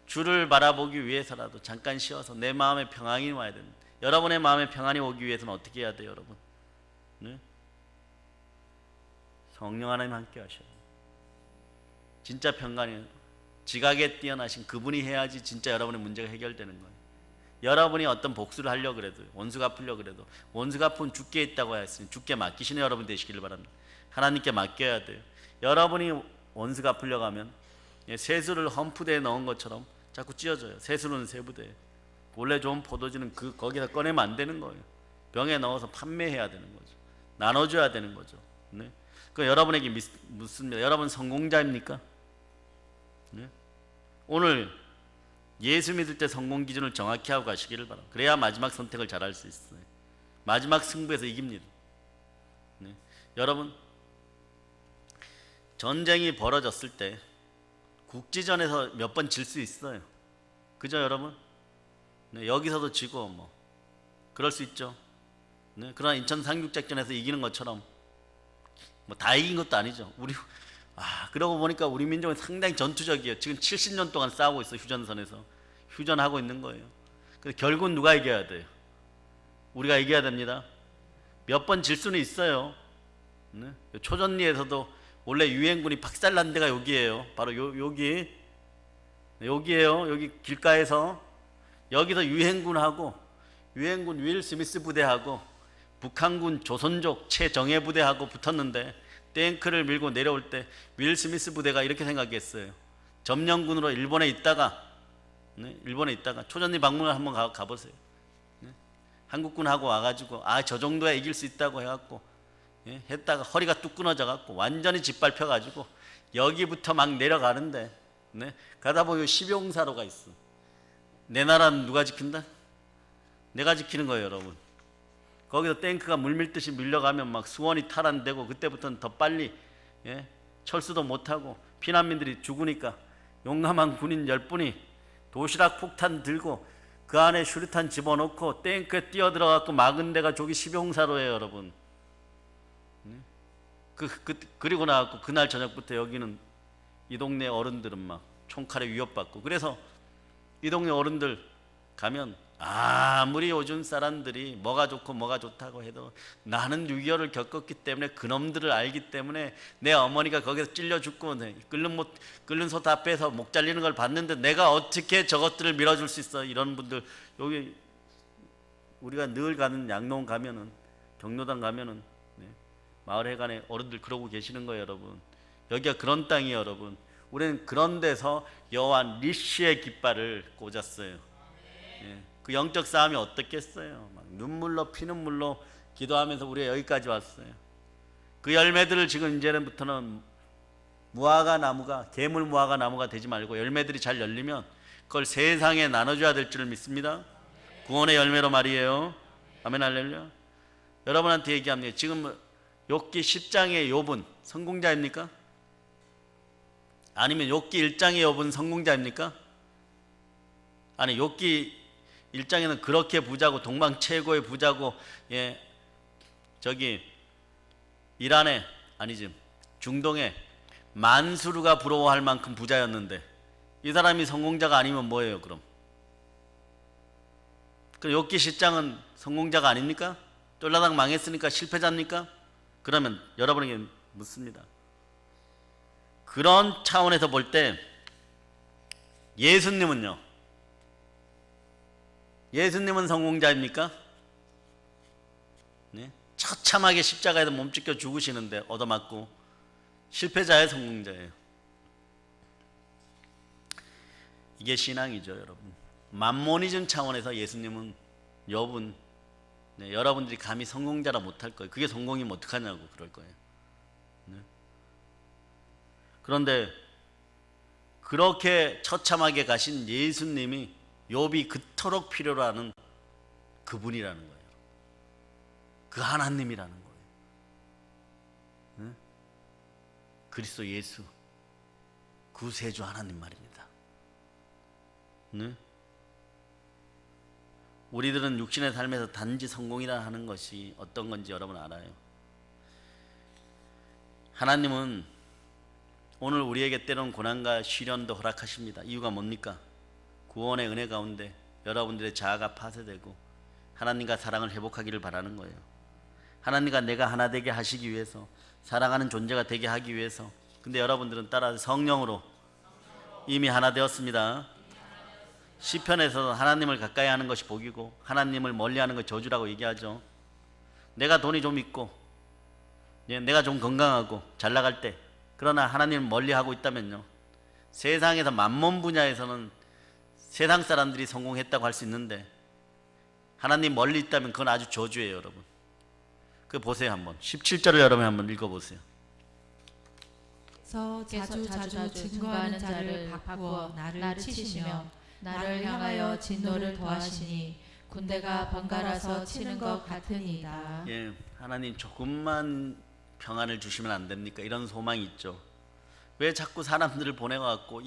주를 바라보기 위해서라도 잠깐 쉬어서 내 마음에 평안이 와야 됩니다. 여러분의 마음에 평안이 오기 위해서는 어떻게 해야 돼요, 여러분? 네? 성령 하나님 함께 하셔요. 진짜 평강이 지각에 뛰어나신 그분이 해야지 진짜 여러분의 문제가 해결되는 거예요. 여러분이 어떤 복수를 하려고 그래도, 원수 갚으려고 그래도, 원수 갚은 주께 있다고 했으니 주께 맡기시는 여러분 되시기를 바랍니다. 하나님께 맡겨야 돼요. 여러분이 원수 갚으려고 하면 세수를 험프대에 넣은 것처럼 자꾸 찢어져요. 세수는 세부대에. 원래 좋은 포도주는 거기다 꺼내면 안 되는 거예요. 병에 넣어서 판매해야 되는 거죠. 나눠줘야 되는 거죠. 네? 그 여러분에게 묻습니다. 여러분 성공자입니까? 네? 오늘 예수 믿을 때 성공 기준을 정확히 하고 가시기를 바랍니다. 그래야 마지막 선택을 잘할 수 있어요. 마지막 승부에서 이깁니다. 네? 여러분 전쟁이 벌어졌을 때 국지전에서 몇 번 질 수 있어요. 그죠 여러분? 네, 여기서도 지고 뭐 그럴 수 있죠. 네, 그러나 인천 상륙작전에서 이기는 것처럼 뭐 다 이긴 것도 아니죠. 그러고 보니까 우리 민족은 상당히 전투적이에요. 지금 70년 동안 싸우고 있어. 휴전선에서 휴전하고 있는 거예요. 그래서 결국은 누가 이겨야 돼요? 우리가 이겨야 됩니다. 몇 번 질 수는 있어요. 네? 초전리에서도 원래 유행군이 박살난 데가 여기예요. 바로 여기예요. 여기 길가에서 여기서 유행군 윌 스미스 부대하고 북한군 조선족 최정예 부대하고 붙었는데 탱크를 밀고 내려올 때 윌 스미스 부대가 이렇게 생각했어요. 점령군으로 일본에 있다가 초전리 방문을 한번 가보세요. 한국군하고 와가지고 저 정도야 이길 수 있다고 해갖고 했다가 허리가 뚝 끊어져갖고 완전히 짓밟혀가지고 여기부터 막 내려가는데 가다 보면 시병사로가 있어. 내 나라는 누가 지킨다? 내가 지키는 거예요, 여러분. 거기서 탱크가 물밀듯이 밀려가면 막 수원이 탈환되고 그때부터는 더 빨리 철수도 못하고 피난민들이 죽으니까 용감한 군인 10분이 도시락 폭탄 들고 그 안에 슈리탄 집어넣고 탱크에 뛰어들어가고 막은 데가 저기 시병사로예요, 여러분. 그리고 나왔고 그날 저녁부터 여기는 이 동네 어른들은 막 총칼에 위협받고, 그래서 이 동네 어른들 가면 아무리 요즘 사람들이 뭐가 좋고 뭐가 좋다고 해도 나는 6.25를 겪었기 때문에 그놈들을 알기 때문에 내 어머니가 거기서 찔려 죽고 끓는 솥 앞에서 목 잘리는 걸 봤는데 내가 어떻게 저것들을 밀어줄 수 있어. 이런 분들 여기 우리가 늘 가는 양농 가면은 경로당 가면은 마을회관에 어른들 그러고 계시는 거예요, 여러분. 여기가 그런 땅이에요, 여러분. 우리는 그런 데서 여호와 니시의 깃발을 꽂았어요. 그 영적 싸움이 어떻겠어요? 막 눈물로 피눈물로 기도하면서 우리가 여기까지 왔어요. 그 열매들을 지금 이제부터는 무화과 나무가 괴물 무화과 나무가 되지 말고 열매들이 잘 열리면 그걸 세상에 나눠줘야 될 줄 믿습니다. 구원의 열매로 말이에요. 아멘 할렐루야. 여러분한테 얘기합니다. 지금 욥기 10장의 욥은 성공자입니까? 아니면 욥기 1장의 욥은 성공자입니까? 아니, 욥기 1장에는 그렇게 부자고 동방 최고의 부자고 저기 이란에 아니지 중동에 만수르가 부러워할 만큼 부자였는데 이 사람이 성공자가 아니면 뭐예요, 그럼? 그럼 욥기 10장은 성공자가 아닙니까? 쫄라당 망했으니까 실패자입니까? 그러면 여러분에게 묻습니다. 그런 차원에서 볼 때 예수님은요? 예수님은 성공자입니까? 네? 처참하게 십자가에서 몸찢겨 죽으시는데 얻어맞고 실패자의 성공자예요. 이게 신앙이죠, 여러분. 만모니즘 차원에서 예수님은 욥은 여러분들이 감히 성공자라 못할 거예요. 그게 성공이면 어떡하냐고 그럴 거예요. 그런데 그렇게 처참하게 가신 예수님이 욥이 그토록 필요로 하는 그분이라는 거예요. 그 하나님이라는 거예요. 응? 그리스도 예수 구세주 하나님 말입니다. 응? 우리들은 육신의 삶에서 단지 성공이라 하는 것이 어떤 건지 여러분 알아요. 하나님은 오늘 우리에게 때론 고난과 시련도 허락하십니다. 이유가 뭡니까? 구원의 은혜 가운데 여러분들의 자아가 파쇄되고 하나님과 사랑을 회복하기를 바라는 거예요. 하나님과 내가 하나 되게 하시기 위해서, 사랑하는 존재가 되게 하기 위해서. 근데 여러분들은 따라 성령으로 이미 하나 되었습니다. 시편에서 하나님을 가까이 하는 것이 복이고 하나님을 멀리하는 것이 저주라고 얘기하죠. 내가 돈이 좀 있고 내가 좀 건강하고 잘 나갈 때, 그러나 하나님을 멀리하고 있다면요, 세상에서 만몬 분야에서는 세상 사람들이 성공했다고 할 수 있는데 하나님 멀리 있다면 그건 아주 저주예요. 여러분 그 보세요. 한번 17절을 여러분 한번 읽어보세요. 서 자주 증거하는 자를 바꾸어 나를 치시며 나를 향하여 진노를 더하시니 군대가 번갈아서 치는 것 같으니이다. 예, 하나님 조금만 평안을 주시면 안 됩니까? 이런 소망이 있죠. 왜 자꾸 사람들을 보내와갖고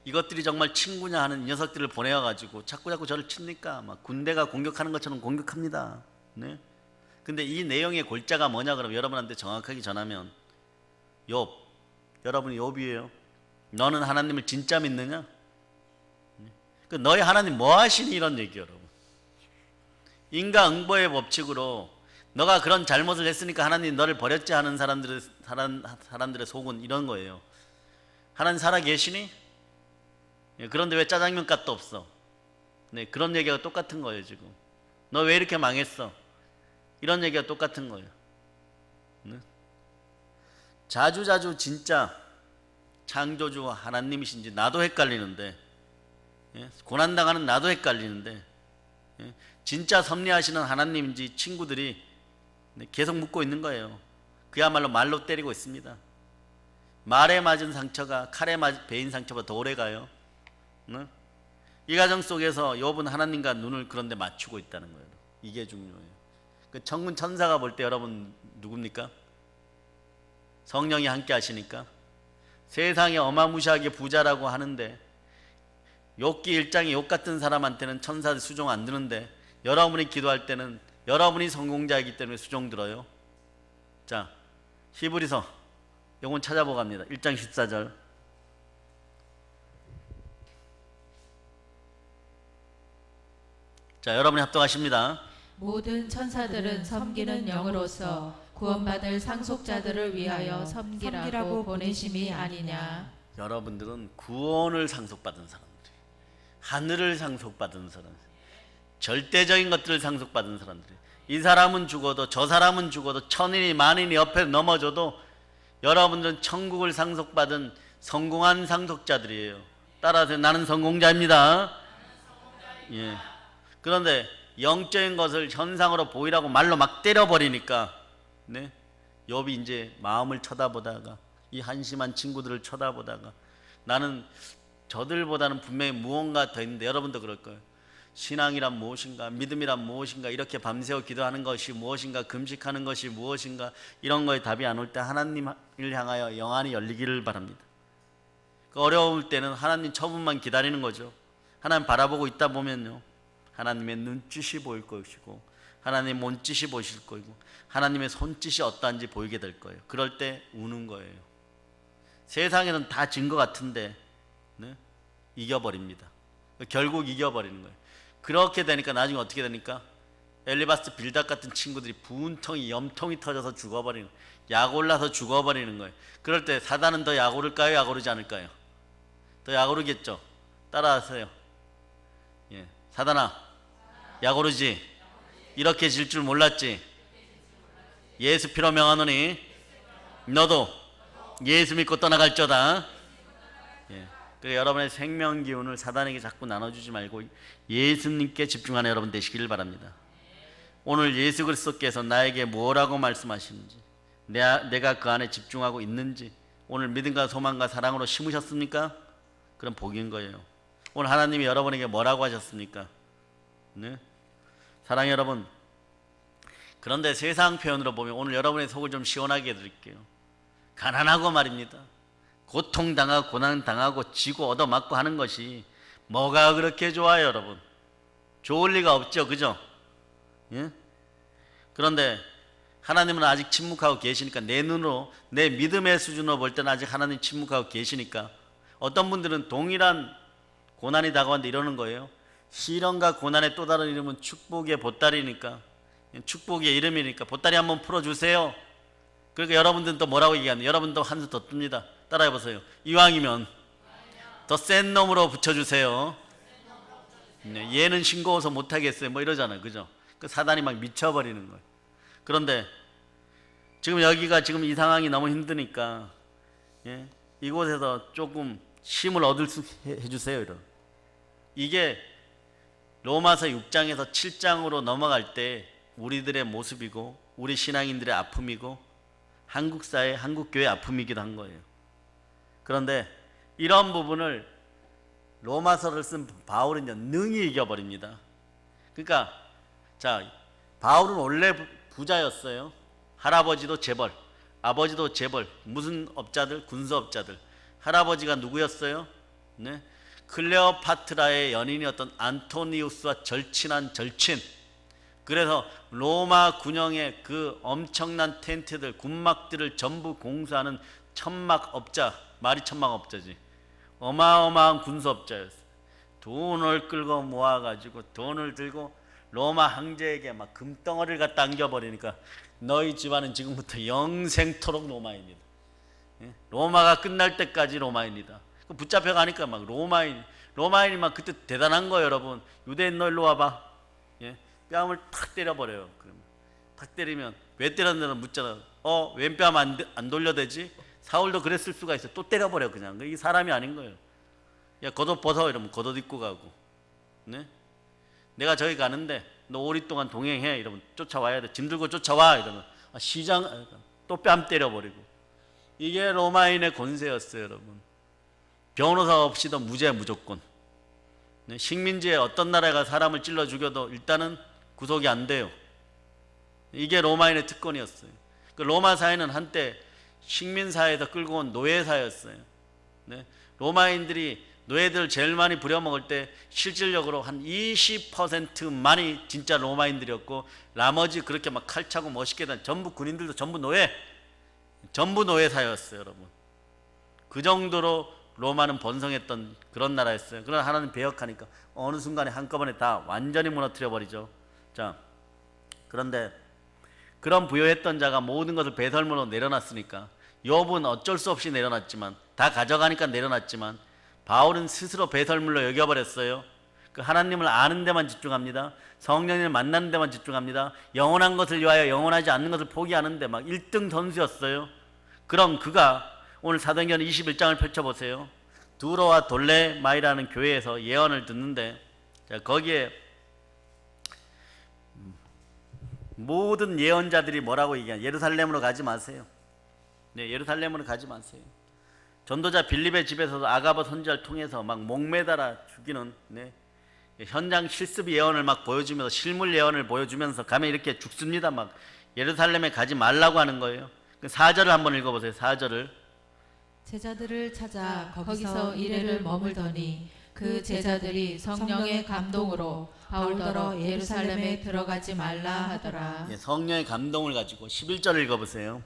이것들이 정말 친구냐 하는 이 녀석들을 보내와가지고 자꾸 저를 칩니까? 막 군대가 공격하는 것처럼 공격합니다. 네? 근데 이 내용의 골자가 뭐냐 그러면 여러분한테 정확하게 전하면 욥, 여러분이 욥이에요. 너는 하나님을 진짜 믿느냐? 그 너희 하나님 뭐 하시니? 이런 얘기예요. 여러분, 인과응보의 법칙으로 너가 그런 잘못을 했으니까 하나님 너를 버렸지 하는 사람들의 속은 이런 거예요. 하나님 살아 계시니? 그런데 왜 짜장면 값도 없어? 네, 그런 얘기가 똑같은 거예요. 지금 너 왜 이렇게 망했어? 이런 얘기가 똑같은 거예요. 네? 자주 진짜 창조주 하나님이신지 나도 헷갈리는데, 고난당하는 나도 헷갈리는데, 진짜 섭리하시는 하나님인지 친구들이 계속 묻고 있는 거예요. 그야말로 말로 때리고 있습니다. 말에 맞은 상처가 칼에 베인 상처보다 더 오래 가요. 이 과정 속에서 욥은 하나님과 눈을 그런데 맞추고 있다는 거예요. 이게 중요해요. 그 천군 천사가 볼 때 여러분 누굽니까? 성령이 함께 하시니까. 세상에 어마무시하게 부자라고 하는데 욥기 1장에 욥 같은 사람한테는 천사들 수종 안 드는데 여러분이 기도할 때는 여러분이 성공자이기 때문에 수종 들어요. 자, 히브리서 요건 찾아보고 갑니다. 1장 14절. 자, 여러분이 합독하십니다. 모든 천사들은 섬기는 영으로서 구원받을 상속자들을 위하여 섬기라고 보내심이 아니냐. 여러분들은 구원을 상속받은 사람들, 하늘을 상속받은 사람, 절대적인 것들을 상속받은 사람들. 이 사람은 죽어도 저 사람은 죽어도 천인이 만인이 옆에 넘어져도 여러분들은 천국을 상속받은 성공한 상속자들이에요. 따라서 나는 성공자입니다. 예. 그런데 영적인 것을 현상으로 보이라고 말로 막 때려버리니까, 네? 욥이 이제 마음을 쳐다보다가 이 한심한 친구들을 쳐다보다가 나는 저들보다는 분명히 무언가 더 있는데, 여러분도 그럴 거예요. 신앙이란 무엇인가, 믿음이란 무엇인가, 이렇게 밤새워 기도하는 것이 무엇인가, 금식하는 것이 무엇인가, 이런 거에 답이 안 올 때 하나님을 향하여 영안이 열리기를 바랍니다. 그 어려울 때는 하나님 처분만 기다리는 거죠. 하나님 바라보고 있다 보면요, 하나님의 눈짓이 보일 것이고 하나님의 몸짓이 보실 거고 하나님의 손짓이 어떠한지 보이게 될 거예요. 그럴 때 우는 거예요. 세상에는 다 진 것 같은데, 네? 이겨버립니다. 결국 이겨버리는 거예요. 그렇게 되니까 나중에 어떻게 되니까 엘리바스 빌닷 같은 친구들이 분통이 염통이 터져서 죽어버리는 거예요. 약 올라서 죽어버리는 거예요. 그럴 때 사단은 더 약 오를까요? 약 오르지 않을까요? 더 약 오르겠죠. 따라하세요. 예, 사단아, 약 오르지? 이렇게 질 줄 몰랐지? 예수 피로 명하노니 너도 예수 믿고 떠나갈저다. 예. 그래서 여러분의 생명 기운을 사단에게 자꾸 나눠주지 말고 예수님께 집중하는 여러분 되시기를 바랍니다. 오늘 예수 그리스도께서 나에게 뭐라고 말씀하시는지, 내가 그 안에 집중하고 있는지, 오늘 믿음과 소망과 사랑으로 심으셨습니까? 그런 복인 거예요. 오늘 하나님이 여러분에게 뭐라고 하셨습니까? 네? 사랑하는 여러분, 그런데 세상 표현으로 보면 오늘 여러분의 속을 좀 시원하게 해드릴게요. 가난하고 말입니다. 고통당하고 고난당하고 지고 얻어맞고 하는 것이 뭐가 그렇게 좋아요, 여러분? 좋을 리가 없죠, 그죠? 예? 그런데 하나님은 아직 침묵하고 계시니까, 내 눈으로, 내 믿음의 수준으로 볼 때는 아직 하나님 침묵하고 계시니까, 어떤 분들은 동일한 고난이 다가왔는데 이러는 거예요. 시련과 고난의 또 다른 이름은 축복의 보따리니까, 축복의 이름이니까 보따리 한번 풀어주세요. 그러니까 여러분들은 또 뭐라고 얘기하는, 여러분도 한 수 더 뜹니다. 따라해보세요. 이왕이면 더 센 놈으로 붙여주세요. 네, 얘는 싱거워서 못하겠어요 뭐 이러잖아요, 그죠? 그 사단이 막 미쳐버리는 거예요. 그런데 지금 여기가 지금 이 상황이 너무 힘드니까, 예? 이곳에서 조금 힘을 얻을 수 해주세요. 이런. 이게 로마서 6장에서 7장으로 넘어갈 때 우리들의 모습이고 우리 신앙인들의 아픔이고 한국 사회, 한국 교회의 아픔이기도 한 거예요. 그런데 이런 부분을 로마서를 쓴 바울은요 능히 이겨버립니다. 그러니까 자, 바울은 원래 부자였어요. 할아버지도 재벌, 아버지도 재벌. 무슨 업자들? 군수업자들. 할아버지가 누구였어요? 네? 클레오파트라의 연인이었던 안토니우스와 절친한 절친. 그래서 로마 군영의 그 엄청난 텐트들, 군막들을 전부 공수하는 천막업자, 말이 천막업자지. 어마어마한 군수업자였어요. 돈을 끌고 모아가지고 돈을 들고 로마 황제에게 막 금덩어리를 갖다 안겨버리니까 너희 집안은 지금부터 영생토록 로마인이다. 로마가 끝날 때까지 로마인이다. 붙잡혀 가니까 막 로마인이 막 그때 대단한 거예요, 여러분. 유대인 너 일로 와봐. 예? 뺨을 탁 때려버려요. 그러면 탁 때리면 왜 때렸냐고 묻잖아. 왼뺨 안 돌려대지? 사울도 그랬을 수가 있어. 또 때려버려 그냥. 이게 사람이 아닌 거예요. 야, 겉옷 벗어 이러면 겉옷 입고 가고. 네? 내가 저기 가는데 너 오리 동안 동행해 이러면 쫓아와야 돼. 짐 들고 쫓아와 이러면 시장 또 뺨 때려버리고. 이게 로마인의 권세였어요, 여러분. 변호사 없이도 무죄 무조건. 네? 식민지에 어떤 나라가 사람을 찔러 죽여도 일단은 구속이 안 돼요. 이게 로마인의 특권이었어요. 그 로마 사회는 한때 식민사회에서 끌고 온 노예사였어요. 네? 로마인들이 노예들 제일 많이 부려먹을 때 실질적으로 한 20%만이 진짜 로마인들이었고, 나머지 그렇게 막 칼차고 멋있게 다닌 전부 군인들도 전부 노예사였어요, 여러분. 그 정도로 로마는 번성했던 그런 나라였어요. 그러나 하나님 배역하니까 어느 순간에 한꺼번에 다 완전히 무너뜨려 버리죠. 자, 그런데 그런 부여했던 자가 모든 것을 배설물로 내려놨으니까, 욥은 어쩔 수 없이 내려놨지만, 다 가져가니까 내려놨지만, 바울은 스스로 배설물로 여겨버렸어요. 그 하나님을 아는 데만 집중합니다. 성령님을 만나는 데만 집중합니다. 영원한 것을 위하여 영원하지 않는 것을 포기하는데 막 1등 선수였어요. 그럼 그가 오늘 사도행전 21장을 펼쳐보세요. 두로와 돌레마이라는 교회에서 예언을 듣는데, 거기에 모든 예언자들이 뭐라고 얘기하냐. 예루살렘으로 가지 마세요. 네, 예루살렘으로 가지 마세요. 전도자 빌립의 집에서도 아가버 선지자를 통해서 막 목매달아 죽이는, 네, 현장 실습 예언을 막 보여주면서, 실물 예언을 보여주면서 가면 이렇게 죽습니다. 막 예루살렘에 가지 말라고 하는 거예요. 4절을 한번 읽어보세요. 4절을. 제자들을 찾아 거기서 이래를 머물더니 그 제자들이 성령의 감동으로 바울더러 예루살렘에 들어가지 말라 하더라. 예, 성령의 감동을 가지고 11절을 읽어보세요.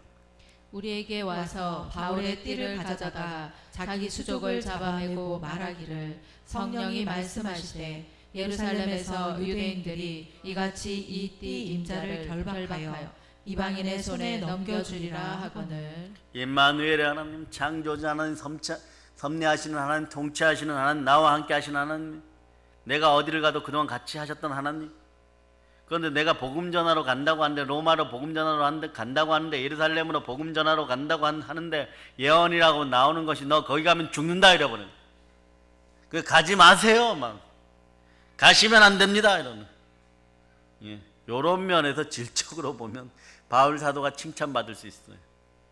우리에게 와서 바울의 띠를 가져다가 자기 수족을 잡아매고 말하기를, 성령이 말씀하시되 예루살렘에서 유대인들이 이같이 이 띠 임자를 결박하여 이방인의 손에 넘겨주리라 하거늘. 임마누엘의 하나님, 창조자 하나님, 섭리하시는 하나님, 통치하시는 하나님, 나와 함께 하시는 하나님, 내가 어디를 가도 그동안 같이 하셨던 하나님. 그런데 내가 복음 전하러 간다고 하는데, 로마로 복음 전하러 간다고 하는데, 예루살렘으로 복음 전하러 간다고 하는데 예언이라고 나오는 것이 너 거기 가면 죽는다 이러버려. 그 가지 마세요. 막 가시면 안 됩니다 이러는. 예, 이런 면에서 질적으로 보면 바울 사도가 칭찬받을 수 있어요.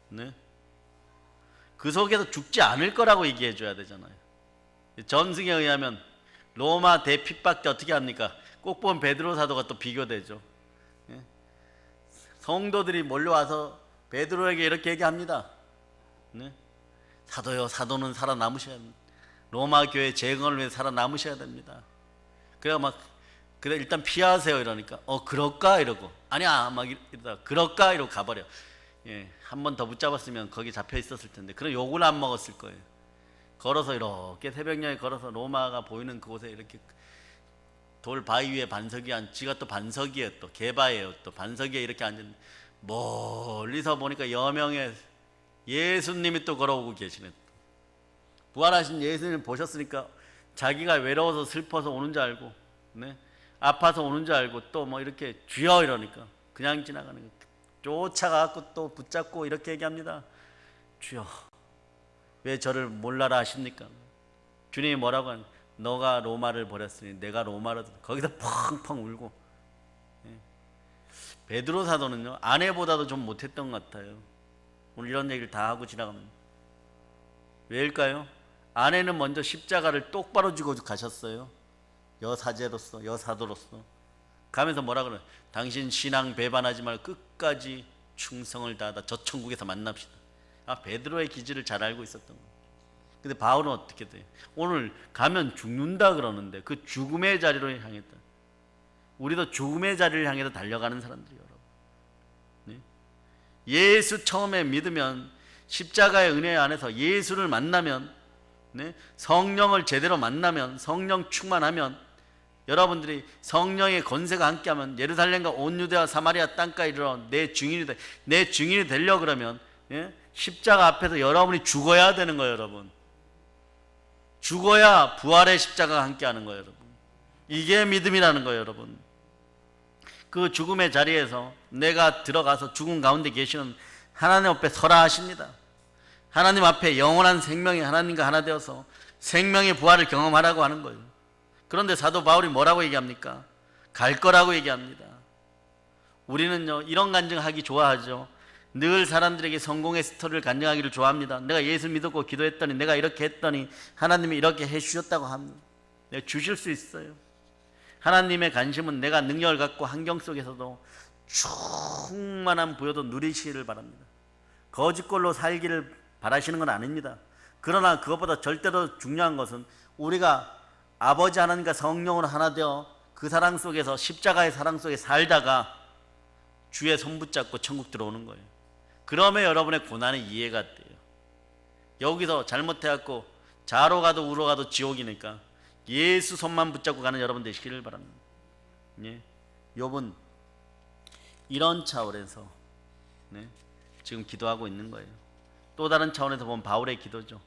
네? 그 속에서 죽지 않을 거라고 얘기해 줘야 되잖아요. 전승에 의하면 로마 대핍박 때 어떻게 합니까? 꼭 보면 베드로 사도가 또 비교되죠. 예? 성도들이 몰려와서 베드로에게 이렇게 얘기합니다. 네? 사도요, 사도는 살아남으셔야 합니다. 로마 교회 재건을 위해 살아남으셔야 됩니다. 그래 그래 일단 피하세요 이러니까 그럴까 이러고 아니야 막 이러다 그럴까 이러고 가버려. 예, 한 번 더 붙잡았으면 거기 잡혀 있었을 텐데 그런 욕을 안 먹었을 거예요. 걸어서 이렇게 새벽녘에 걸어서 로마가 보이는 그곳에 이렇게 돌 바위 위에 반석이 지가 또 반석이에요. 또 개바예요. 또 반석에 이렇게 앉은 멀리서 보니까 여명의 예수님이 또 걸어오고 계시네. 부활하신 예수님 보셨으니까 자기가 외로워서 슬퍼서 오는 줄 알고, 네? 아파서 오는 줄 알고 또 뭐 이렇게 주여 이러니까 그냥 지나가는 거예요. 쫓아가고 또 붙잡고 이렇게 얘기합니다. 주여 왜 저를 몰라라 하십니까? 주님이 뭐라고 하는? 너가 로마를 버렸으니 내가 로마를 거기서 펑펑 울고. 예. 베드로 사도는요 아내보다도 좀 못했던 것 같아요. 오늘 이런 얘기를 다 하고 지나갑니다. 왜일까요? 아내는 먼저 십자가를 똑바로 쥐고 가셨어요. 여사제로서 여사도로서 가면서 뭐라 그래요? 당신 신앙 배반하지 말고 끝까지 충성을 다하다 저 천국에서 만납시다. 베드로의 기질을 잘 알고 있었던 거예요. 근데 바울은 어떻게 돼요? 오늘 가면 죽는다 그러는데 그 죽음의 자리로 향했다. 우리도 죽음의 자리를 향해서 달려가는 사람들이에요, 여러분. 네? 예수 처음에 믿으면 십자가의 은혜 안에서 예수를 만나면, 네? 성령을 제대로 만나면, 성령 충만하면, 여러분들이 성령의 권세가 함께하면 예루살렘과 온 유대와 사마리아 땅까지 이르러 내 증인이 되려 그러면, 예? 십자가 앞에서 여러분이 죽어야 되는 거예요, 여러분. 죽어야 부활의 십자가가 함께하는 거예요, 여러분. 이게 믿음이라는 거예요, 여러분. 그 죽음의 자리에서 내가 들어가서 죽음 가운데 계시는 하나님 앞에 서라 하십니다. 하나님 앞에 영원한 생명이 하나님과 하나 되어서 생명의 부활을 경험하라고 하는 거예요. 그런데 사도 바울이 뭐라고 얘기합니까? 갈 거라고 얘기합니다. 우리는요 이런 간증하기 좋아하죠. 늘 사람들에게 성공의 스토리를 간증하기를 좋아합니다. 내가 예수 믿었고 기도했더니 내가 이렇게 했더니 하나님이 이렇게 해주셨다고 합니다. 내가 주실 수 있어요. 하나님의 관심은 내가 능력을 갖고 환경 속에서도 충만한 부여도 누리시기를 바랍니다. 거짓골로 살기를 바라시는 건 아닙니다. 그러나 그것보다 절대로 중요한 것은 우리가 아버지 하나님과 성령으로 하나 되어 그 사랑 속에서 십자가의 사랑 속에 살다가 주의 손 붙잡고 천국 들어오는 거예요. 그러면 여러분의 고난이 이해가 돼요. 여기서 잘못해갖고 좌로 가도 우로 가도 지옥이니까 예수 손만 붙잡고 가는 여러분 되시기를 바랍니다. 예. 욥은 이런 차원에서 지금 기도하고 있는 거예요. 또 다른 차원에서 보면 바울의 기도죠.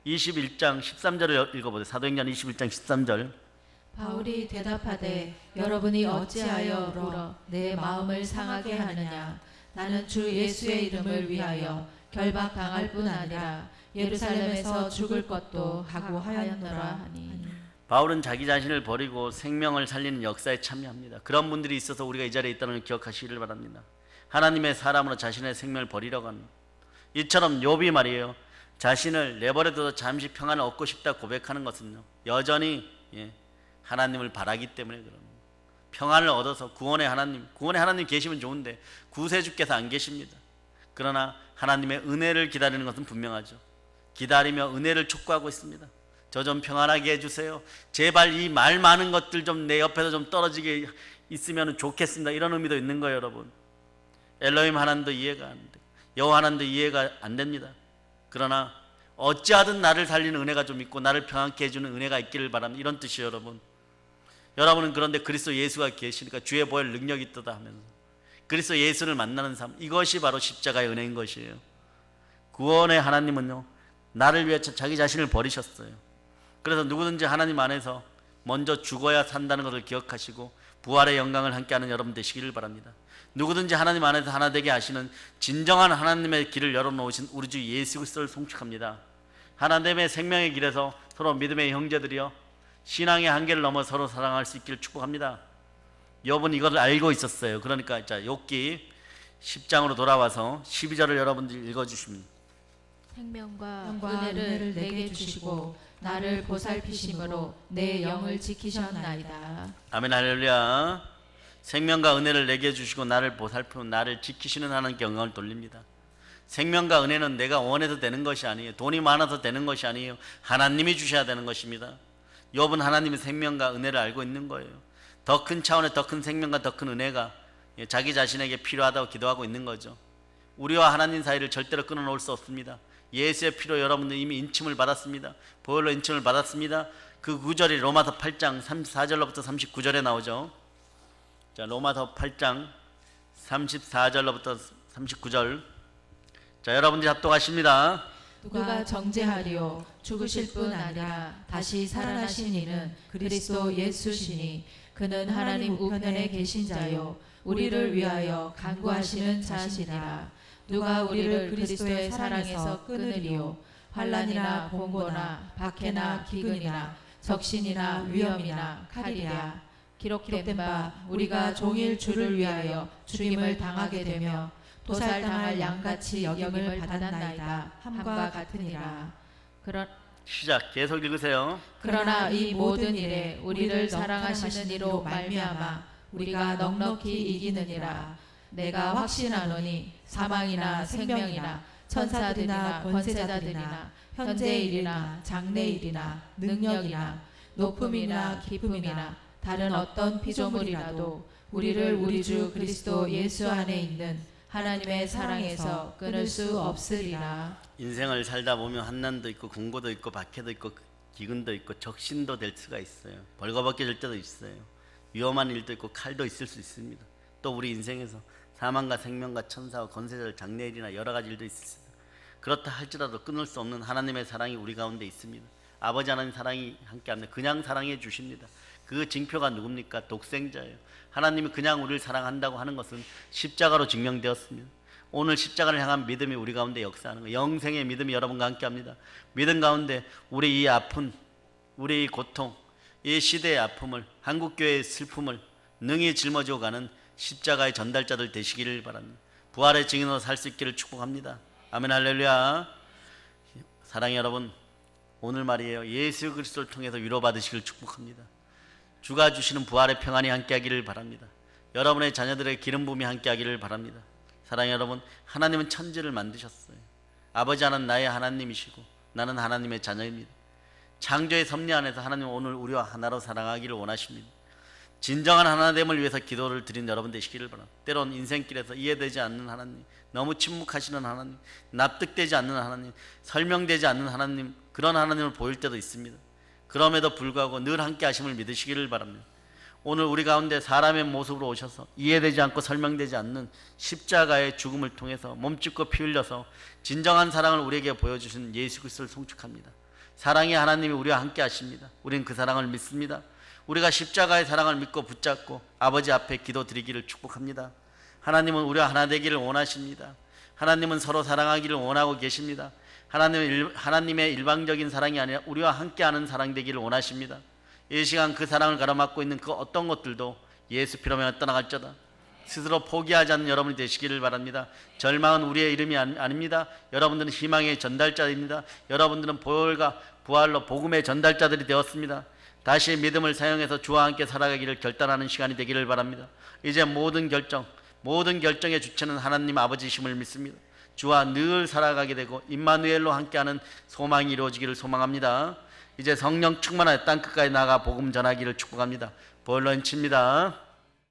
21장 13절을 읽어보세요. 사도행전 21장 13절. 바울이 대답하되 여러분이 어찌하여 울어 내 마음을 상하게 하느냐. 나는 주 예수의 이름을 위하여 결박당할 뿐 아니라 예루살렘에서 죽을 것도 각오하였노라 하니. 바울은 자기 자신을 버리고 생명을 살리는 역사에 참여합니다. 그런 분들이 있어서 우리가 이 자리에 있다는 걸 기억하시기를 바랍니다. 하나님의 사람으로 자신의 생명을 버리려고 하는, 이처럼 욥이 말이에요, 자신을 내버려둬서 잠시 평안을 얻고 싶다 고백하는 것은요 여전히 하나님을 바라기 때문에 그런 거예요. 평안을 얻어서 구원의 하나님 계시면 좋은데 구세주께서 안 계십니다. 그러나 하나님의 은혜를 기다리는 것은 분명하죠. 기다리며 은혜를 촉구하고 있습니다. 저 좀 평안하게 해주세요. 제발 이 말 많은 것들 좀 내 옆에서 좀 떨어지게 있으면 좋겠습니다. 이런 의미도 있는 거예요, 여러분. 엘로힘 하나님도 이해가 안 돼. 여호와 하나님도 이해가 안 됩니다. 그러나 어찌하든 나를 살리는 은혜가 좀 있고 나를 평안케 해주는 은혜가 있기를 바랍니다. 이런 뜻이에요, 여러분. 여러분은 그런데 그리스도 예수가 계시니까 주의 보혈 능력이 있다 하면서 그리스도 예수를 만나는 삶, 이것이 바로 십자가의 은혜인 것이에요. 구원의 하나님은요 나를 위해 자기 자신을 버리셨어요. 그래서 누구든지 하나님 안에서 먼저 죽어야 산다는 것을 기억하시고 부활의 영광을 함께하는 여러분 되시기를 바랍니다. 누구든지 하나님 안에서 하나 되게 하시는 진정한 하나님의 길을 열어놓으신 우리 주 예수 그리스도를 송축합니다. 하나님의 생명의 길에서 서로 믿음의 형제들이여 신앙의 한계를 넘어 서로 사랑할 수 있기를 축복합니다. 욥은 이것을 알고 있었어요. 그러니까 자 욥기 10장으로 돌아와서 12절을 여러분들이 읽어주십니다. 생명과 은혜를 내게 주시고 나를 보살피심으로 내 영을 지키셨나이다. 아멘 할렐루야. 생명과 은혜를 내게 주시고 나를 보살피고 나를 지키시는 하나님께 영광을 돌립니다. 생명과 은혜는 내가 원해서 되는 것이 아니에요. 돈이 많아서 되는 것이 아니에요. 하나님이 주셔야 되는 것입니다. 욥은 하나님의 생명과 은혜를 알고 있는 거예요. 더 큰 차원의 더 큰 생명과 더 큰 은혜가 자기 자신에게 필요하다고 기도하고 있는 거죠. 우리와 하나님 사이를 절대로 끊어놓을 수 없습니다. 예수의 피로 여러분들 이미 인침을 받았습니다. 보혈로 인침을 받았습니다. 그 구절이 로마서 8장 34절로부터 39절에 나오죠. 자, 로마서 8장 34절로부터 39절. 자, 여러분들이 합독하십니다. 누가 정죄하리요 죽으실 뿐 아니라 다시 살아나신 이는 그리스도 예수시니 그는 하나님 우편에 계신 자요 우리를 위하여 간구하시는 자시니라. 누가 우리를 그리스도의 사랑에서 끊으리요 환난이나 공고나 박해나 기근이나 적신이나 위험이나 칼이라. 기록된 바 우리가 종일 주를 위하여 죽임을 당하게 되며 도살당할 양같이 여김을 받았나이다 함과 같으니라. 시작. 계속 읽으세요. 그러나 이 모든 일에 우리를 사랑하시는 이로 말미암아 우리가 넉넉히 이기느니라. 내가 확신하노니 사망이나 생명이나 천사들이나 권세자들이나 현재일이나 장래일이나 능력이나 높음이나 깊음이나 다른 어떤 피조물이라도 우리를 우리 주 그리스도 예수 안에 있는 하나님의 사랑에서 끊을 수 없으리라. 인생을 살다 보면 환난도 있고 공고도 있고 박해도 있고 기근도 있고 적신도 될 수가 있어요. 벌거벗겨질 때도 있어요. 위험한 일도 있고 칼도 있을 수 있습니다. 또 우리 인생에서 사망과 생명과 천사와 권세자 장래일이나 여러 가지 일도 있습니다. 그렇다 할지라도 끊을 수 없는 하나님의 사랑이 우리 가운데 있습니다. 아버지 하나님 사랑이 함께합니다. 그냥 사랑해 주십니다. 그 징표가 누굽니까? 독생자예요. 하나님이 그냥 우리를 사랑한다고 하는 것은 십자가로 증명되었습니다. 오늘 십자가를 향한 믿음이 우리 가운데 역사하는 거예요. 영생의 믿음이 여러분과 함께합니다. 믿음 가운데 우리 이 아픔, 우리 이 고통, 이 시대의 아픔을, 한국교회의 슬픔을 능히 짊어지고 가는 십자가의 전달자들 되시기를 바랍니다. 부활의 증인으로 살 수 있기를 축복합니다. 아멘 할렐루야. 사랑의 여러분, 오늘 말이에요. 예수 그리스도를 통해서 위로받으시길 축복합니다. 주가 주시는 부활의 평안이 함께하기를 바랍니다. 여러분의 자녀들의 기름 부음이 함께하기를 바랍니다. 사랑의 여러분, 하나님은 천지를 만드셨어요. 아버지 하나는 나의 하나님이시고 나는 하나님의 자녀입니다. 창조의 섭리 안에서 하나님은 오늘 우리와 하나로 사랑하기를 원하십니다. 진정한 하나됨을 위해서 기도를 드린 여러분 되시기를 바랍니다. 때론 인생길에서 이해되지 않는 하나님, 너무 침묵하시는 하나님, 납득되지 않는 하나님, 설명되지 않는 하나님, 그런 하나님을 보일 때도 있습니다. 그럼에도 불구하고 늘 함께 하심을 믿으시기를 바랍니다. 오늘 우리 가운데 사람의 모습으로 오셔서 이해되지 않고 설명되지 않는 십자가의 죽음을 통해서 몸짓고 피 흘려서 진정한 사랑을 우리에게 보여주신 예수 그리스도를 송축합니다. 사랑의 하나님이 우리와 함께 하십니다. 우리는 그 사랑을 믿습니다. 우리가 십자가의 사랑을 믿고 붙잡고 아버지 앞에 기도 드리기를 축복합니다. 하나님은 우리와 하나 되기를 원하십니다. 하나님은 서로 사랑하기를 원하고 계십니다. 하나님의 일방적인 사랑이 아니라 우리와 함께하는 사랑 되기를 원하십니다. 이 시간 그 사랑을 가로막고 있는 그 어떤 것들도 예수 피로면 떠나갈지어다. 스스로 포기하지 않는 여러분이 되시기를 바랍니다. 절망은 우리의 이름이 아닙니다. 여러분들은 희망의 전달자입니다. 여러분들은 보혈과 부활로 복음의 전달자들이 되었습니다. 다시 믿음을 사용해서 주와 함께 살아가기를 결단하는 시간이 되기를 바랍니다. 이제 모든 결정의 주체는 하나님 아버지심을 믿습니다. 주와 늘 살아가게 되고 임마누엘로 함께하는 소망이 이루어지기를 소망합니다. 이제 성령 충만하여 땅끝까지 나가 복음 전하기를 축복합니다. 보혈로 인칩니다.